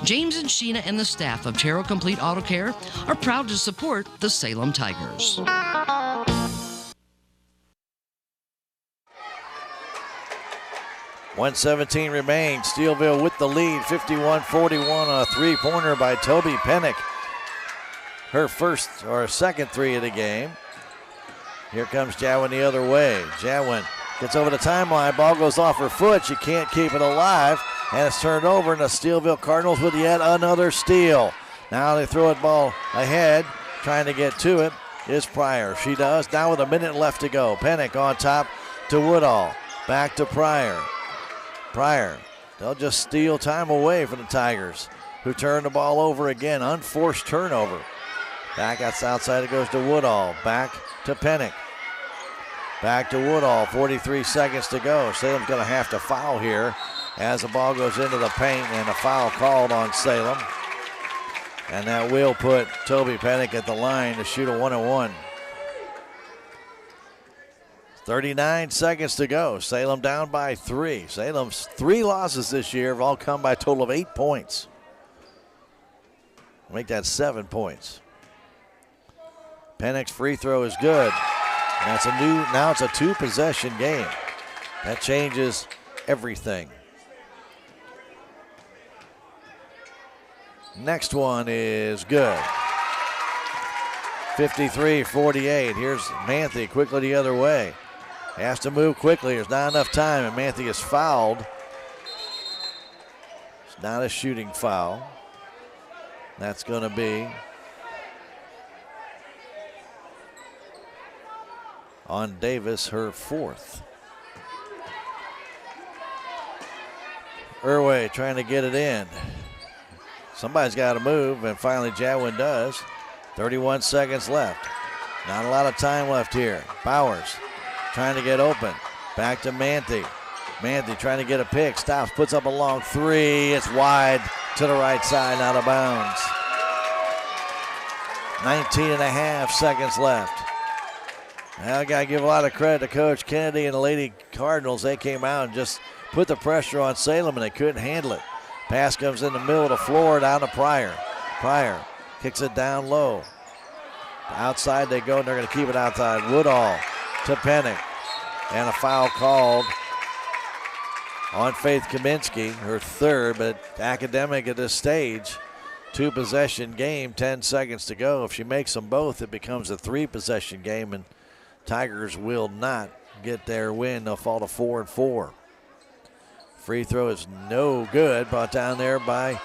James and Sheena and the staff of Terrell Complete Auto Care are proud to support the Salem Tigers. 1:17 remains. Steelville with the lead, 51-41 on a three-pointer by Toby Pennick. Her first or second three of the game. Here comes Jadwin the other way. Jadwin gets over the timeline. Ball goes off her foot. She can't keep it alive. And it's turned over, and the Steelville Cardinals with yet another steal. Now they throw it ball ahead. Trying to get to it is Pryor. She does. Now with a minute left to go. Pennick on top to Woodall. Back to Pryor. Pryor, they'll just steal time away from the Tigers, who turn the ball over again. Unforced turnover. Back outside it goes to Woodall. Back to Pennick. Back to Woodall. 43 seconds to go. Salem's going to have to foul here as the ball goes into the paint, and a foul called on Salem. And that will put Toby Pennick at the line to shoot a 1-on-1. 39 seconds to go. Salem down by 3. Salem's 3 losses this year have all come by a total of 8 points. Make that 7 points. Pennick's free throw is good. And now it's a 2-possession game. That changes everything. Next one is good. 53-48. Here's Manthe quickly the other way. Has to move quickly. There's not enough time, and Manthe is fouled. It's not a shooting foul. That's going to be on Davis, her 4th. Irway trying to get it in. Somebody's got to move, and finally Jadwin does. 31 seconds left. Not a lot of time left here. Bowers trying to get open. Back to Manthe. Manthe trying to get a pick. Stops, puts up a long 3. It's wide to the right side, out of bounds. 19 and a half seconds left. Now I got to give a lot of credit to Coach Kennedy and the Lady Cardinals. They came out and just put the pressure on Salem, and they couldn't handle it. Pass comes in the middle of the floor down to Pryor. Pryor kicks it down low. Outside they go, and they're going to keep it outside. Woodall to Pennick. And a foul called on Faith Kaminsky, her 3rd, but academic at this stage. 2-possession game, 10 seconds to go. If she makes them both, it becomes a 3-possession game, and Tigers will not get their win. They'll fall to 4-4. Free throw is no good. Brought down there by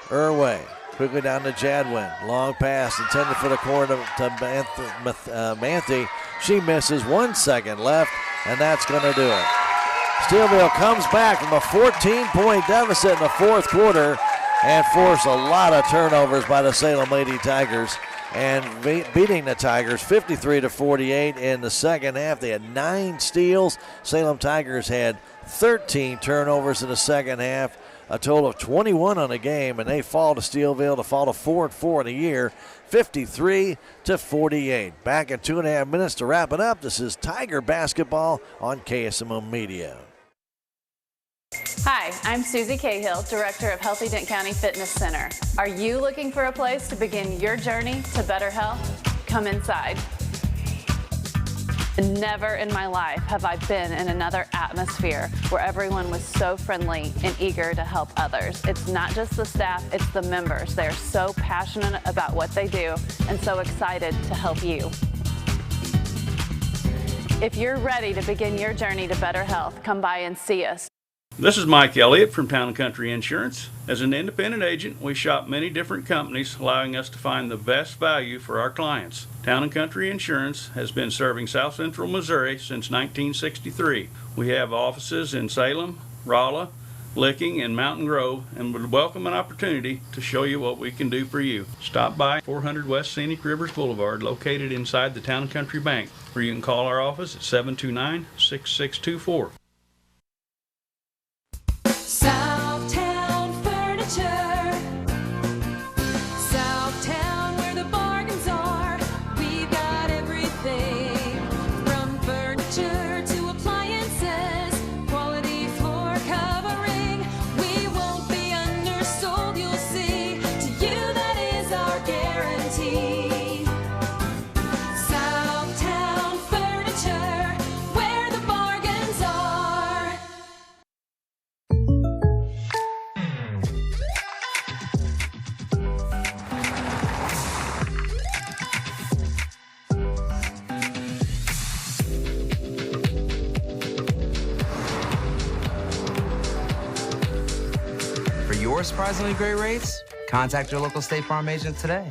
Irway. Quickly down to Jadwin. Long pass intended for the corner to Manthe. She misses. 1 second left, and that's going to do it. Steelville comes back from a 14-point deficit in the 4th quarter and force a lot of turnovers by the Salem Lady Tigers, and beating the Tigers 53-48 in the second half. They had 9 steals. Salem Tigers had 13 turnovers in the second half, a total of 21 on the game, and they fall to Steelville to fall to 4-4 in the year, 53-48. Back in 2.5 minutes to wrap it up. This is Tiger Basketball on KSMO Media. Hi, I'm Susie Cahill, Director of Healthy Dent County Fitness Center. Are you looking for a place to begin your journey to better health? Come inside. Never in my life have I been in another atmosphere where everyone was so friendly and eager to help others. It's not just the staff, it's the members. They're so passionate about what they do and so excited to help you. If you're ready to begin your journey to better health, come by and see us. This is Mike Elliott from Town & Country Insurance. As an independent agent, we shop many different companies, allowing us to find the best value for our clients. Town & Country Insurance has been serving South Central Missouri since 1963. We have offices in Salem, Rolla, Licking, and Mountain Grove, and would welcome an opportunity to show you what we can do for you. Stop by 400 West Scenic Rivers Boulevard, located inside the Town & Country Bank, or you can call our office at 729-6624. Southtown Furniture. Southtown, where the bargains are. We've got everything from furniture more surprisingly great rates? Contact your local State Farm agent today.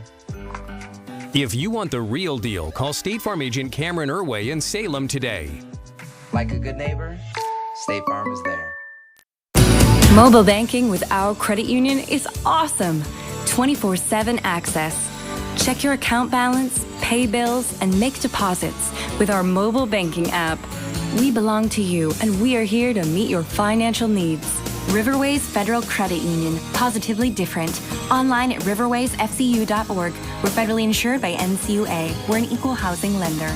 If you want the real deal, call State Farm agent Cameron Irway in Salem today. Like a good neighbor, State Farm is there. Mobile banking with our credit union is awesome. 24/7 access. Check your account balance, pay bills, and make deposits with our mobile banking app. We belong to you, and we are here to meet your financial needs. Riverways Federal Credit Union. Positively different. Online at riverwaysfcu.org. We're federally insured by NCUA. We're an equal housing lender.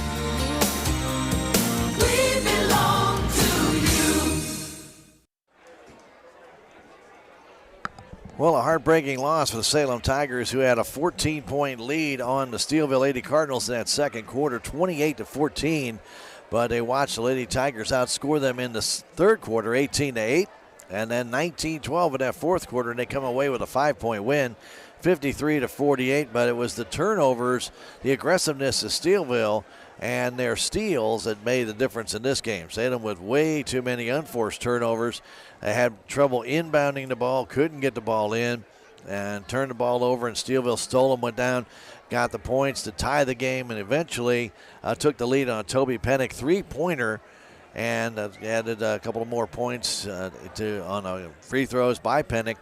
We belong to you. Well, a heartbreaking loss for the Salem Tigers, who had a 14-point lead on the Steelville Lady Cardinals in that second quarter, 28-14. But they watched the Lady Tigers outscore them in the third quarter, 18-8. And then 19-12 in that fourth quarter, and they come away with a 5-point win, 53-48. But it was the turnovers, the aggressiveness of Steelville, and their steals that made the difference in this game. Salem with way too many unforced turnovers. They had trouble inbounding the ball, couldn't get the ball in, and turned the ball over, and Steelville stole them, went down, got the points to tie the game, and eventually took the lead on a Toby Pennick three-pointer, and added a couple of more points on free throws by Pennick.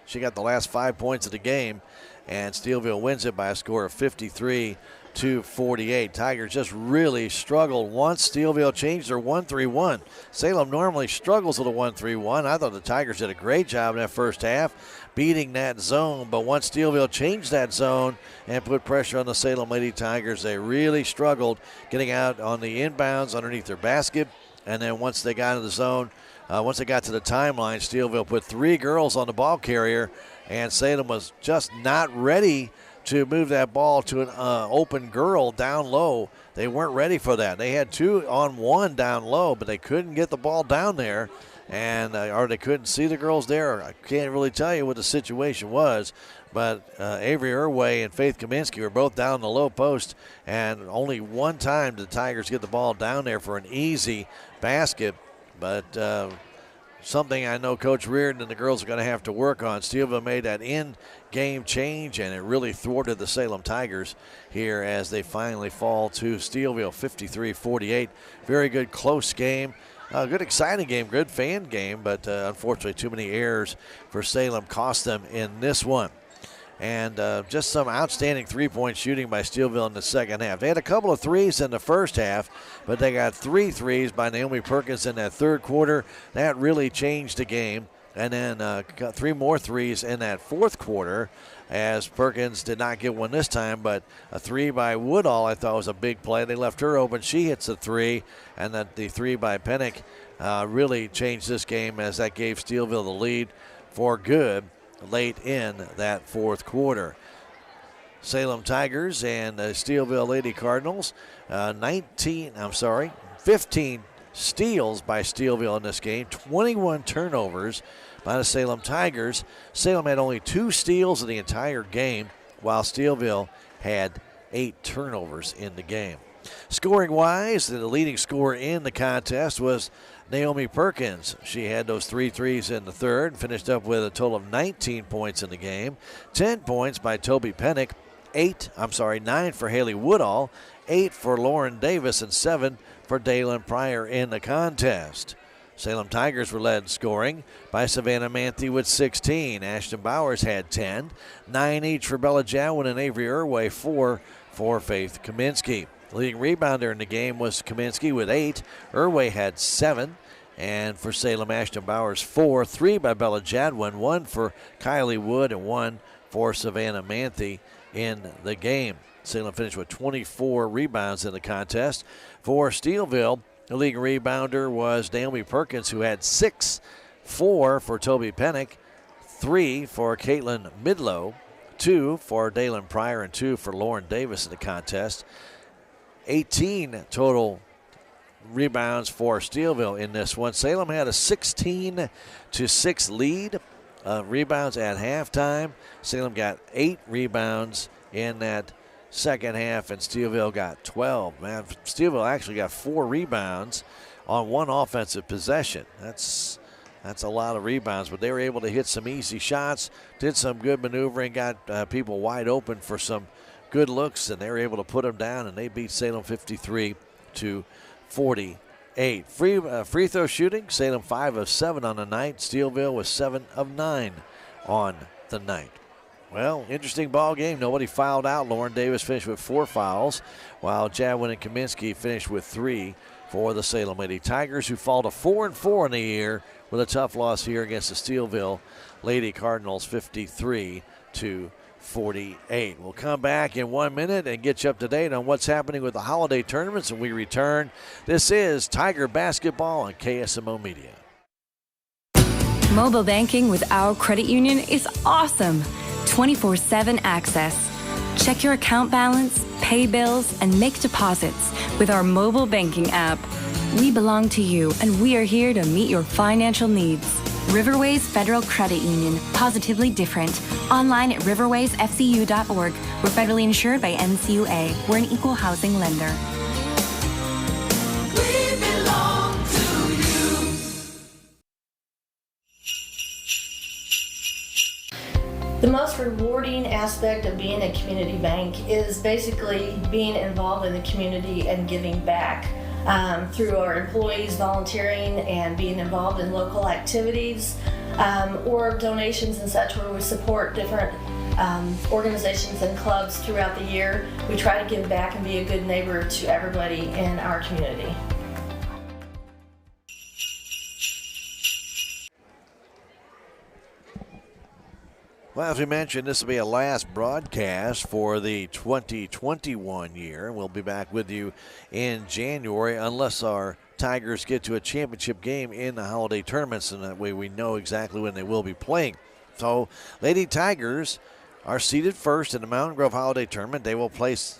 She got the last 5 points of the game, and Steelville wins it by a score of 53-48. Tigers just really struggled once Steelville changed their 1-3-1. Salem normally struggles with a 1-3-1. I thought the Tigers did a great job in that first half, beating that zone, but once Steelville changed that zone and put pressure on the Salem Lady Tigers, they really struggled getting out on the inbounds underneath their basket. And then once they got into the zone, once they got to the timeline, Steelville put 3 girls on the ball carrier, and Salem was just not ready to move that ball to an open girl down low. They weren't ready for that. They had 2-on-1 down low, but they couldn't get the ball down there, and or they couldn't see the girls there. I can't really tell you what the situation was, but Avery Irway and Faith Kaminsky were both down the low post, and only one time did the Tigers get the ball down there for an easy basket. But something I know Coach Reardon and the girls are going to have to work on. Steelville made that in-game change, and it really thwarted the Salem Tigers here as they finally fall to Steelville 53-48. Very good, close game. Good, exciting game, good fan game, but unfortunately too many errors for Salem cost them in this one. And just some outstanding three-point shooting by Steelville in the second half. They had a couple of threes in the first half, but they got 3 threes by Naomi Perkins in that third quarter. That really changed the game. And then got 3 more threes in that fourth quarter, as Perkins did not get one this time, but a 3 by Woodall I thought was a big play. They left her open. She hits a 3, and then the 3 by Pennick really changed this game, as that gave Steelville the lead for good late in that fourth quarter. Salem Tigers and Steelville Lady Cardinals, 15 steals by Steelville in this game, 21 turnovers by the Salem Tigers. Salem had only 2 steals in the entire game, while Steelville had 8 turnovers in the game. Scoring-wise, the leading scorer in the contest was Naomi Perkins. She had those 3 threes in the third and finished up with a total of 19 points in the game. 10 points by Toby Pennick, 9 for Haley Woodall, 8 for Lauren Davis, and 7 for Dalen Pryor in the contest. Salem Tigers were led scoring by Savannah Manthe with 16. Ashton Bowers had 10. 9 each for Bella Jadwin and Avery Irway, 4 for Faith Kaminsky. The leading rebounder in the game was Kaminsky with 8. Irway had 7. And for Salem, Ashton Bowers, 4. 3 by Bella Jadwin, 1 for Kylie Wood, and 1 for Savannah Manthe in the game. Salem finished with 24 rebounds in the contest. For Steelville, the leading rebounder was Naomi Perkins, who had 6. 4 for Toby Pennick, 3 for Caitlin Midlow, 2 for Dalen Pryor, and 2 for Lauren Davis in the contest. 18 total rebounds for Steelville in this one. Salem had a 16-6 lead. Rebounds at halftime. Salem got 8 rebounds in that second half, and Steelville got 12. Man, Steelville actually got 4 rebounds on 1 offensive possession. That's That's a lot of rebounds, but they were able to hit some easy shots, did some good maneuvering, got people wide open for some good looks, and they were able to put them down, and they beat Salem 53-48. Free throw shooting, Salem 5 of 7 on the night. Steelville was 7 of 9 on the night. Well, interesting ball game. Nobody fouled out. Lauren Davis finished with 4 fouls, while Jadwin and Kaminsky finished with 3 for the Salem Lady Tigers, who fall to 4-4 in the year with a tough loss here against the Steelville Lady Cardinals, 53-48. We'll come back in 1 minute and get you up to date on what's happening with the holiday tournaments, and we return. This is Tiger Basketball on KSMO Media. Mobile banking with our credit union is awesome. 24/7 access. Check your account balance, pay bills, and make deposits with our mobile banking app. We belong to you, and we are here to meet your financial needs. Riverways Federal Credit Union, positively different. Online at riverwaysfcu.org. We're federally insured by NCUA. We're an equal housing lender. We belong to you. The most rewarding aspect of being a community bank is basically being involved in the community and giving back through our employees volunteering and being involved in local activities or donations and such, where we support different organizations and clubs throughout the year. We try to give back and be a good neighbor to everybody in our community. Well, as we mentioned, this will be a last broadcast for the 2021 year. We'll be back with you in January unless our Tigers get to a championship game in the holiday tournaments, and that way we know exactly when they will be playing. So, Lady Tigers are seeded first in the Mountain Grove Holiday Tournament. They will face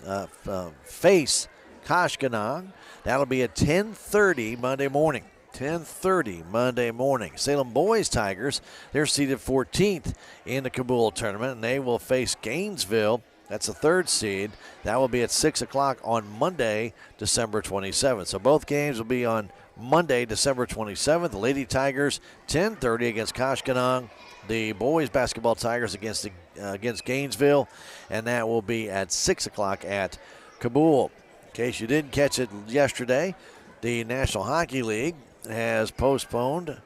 Koshkonong. That'll be at 10:30 Monday morning. 10:30 Monday morning. Salem Boys Tigers, they're seeded 14th in the Kabul tournament, and they will face Gainesville. That's the 3rd seed. That will be at 6 o'clock on Monday, December 27th. So both games will be on Monday, December 27th. The Lady Tigers, 10:30 against Koshkonong. The Boys Basketball Tigers against Gainesville, and that will be at 6 o'clock at Kabul. In case you didn't catch it yesterday, the National Hockey League has postponed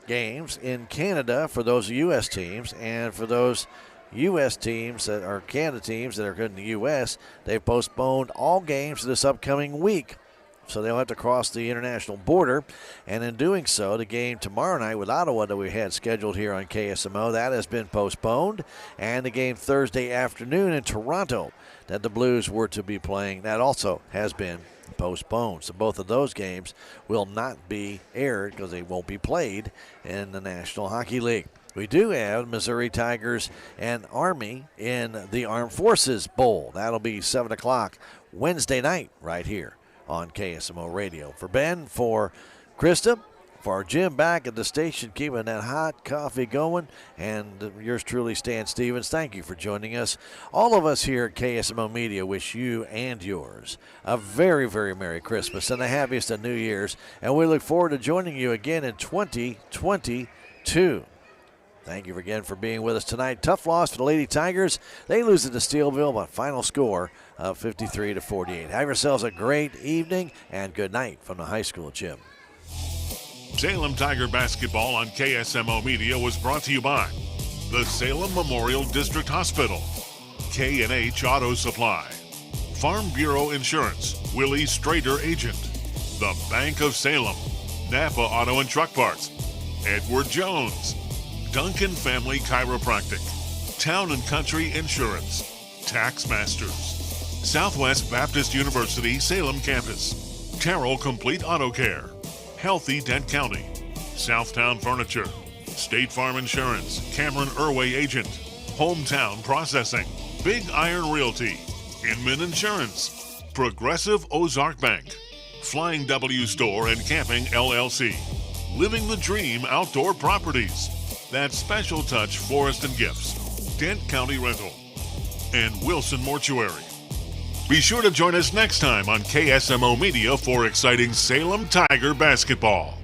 games in Canada for those U.S. teams, and for those U.S. teams that are Canada teams that are in the U.S., they've postponed all games this upcoming week. So they'll have to cross the international border, and in doing so, the game tomorrow night with Ottawa that we had scheduled here on KSMO, that has been postponed, and the game Thursday afternoon in Toronto that the Blues were to be playing, that also has been postponed. So both of those games will not be aired because they won't be played in the National Hockey League. We do have Missouri Tigers and Army in the Armed Forces Bowl. That'll be 7 o'clock Wednesday night right here on KSMO Radio. For Ben, for Krista, for our Jim back at the station, keeping that hot coffee going, and yours truly, Stan Stevens, thank you for joining us. All of us here at KSMO Media wish you and yours a very, very Merry Christmas and the happiest of New Year's, and we look forward to joining you again in 2022. Thank you again for being with us tonight. Tough loss for the Lady Tigers. They lose it to Steelville by a final score of 53-48. Have yourselves a great evening and good night from the high school gym. Salem Tiger Basketball on KSMO Media was brought to you by the Salem Memorial District Hospital, K&H Auto Supply, Farm Bureau Insurance, Willie Strader Agent, the Bank of Salem, Napa Auto and Truck Parts, Edward Jones, Duncan Family Chiropractic, Town and Country Insurance, Tax Masters, Southwest Baptist University Salem Campus, Terrell Complete Auto Care, Healthy Dent County, Southtown Furniture, State Farm Insurance, Cameron Irway Agent, Hometown Processing, Big Iron Realty, Inman Insurance, Progressive Ozark Bank, Flying W Store and Camping LLC, Living the Dream Outdoor Properties, That Special Touch Florist and Gifts, Dent County Rental, and Wilson Mortuary. Be sure to join us next time on KSMO Media for exciting Salem Tiger basketball.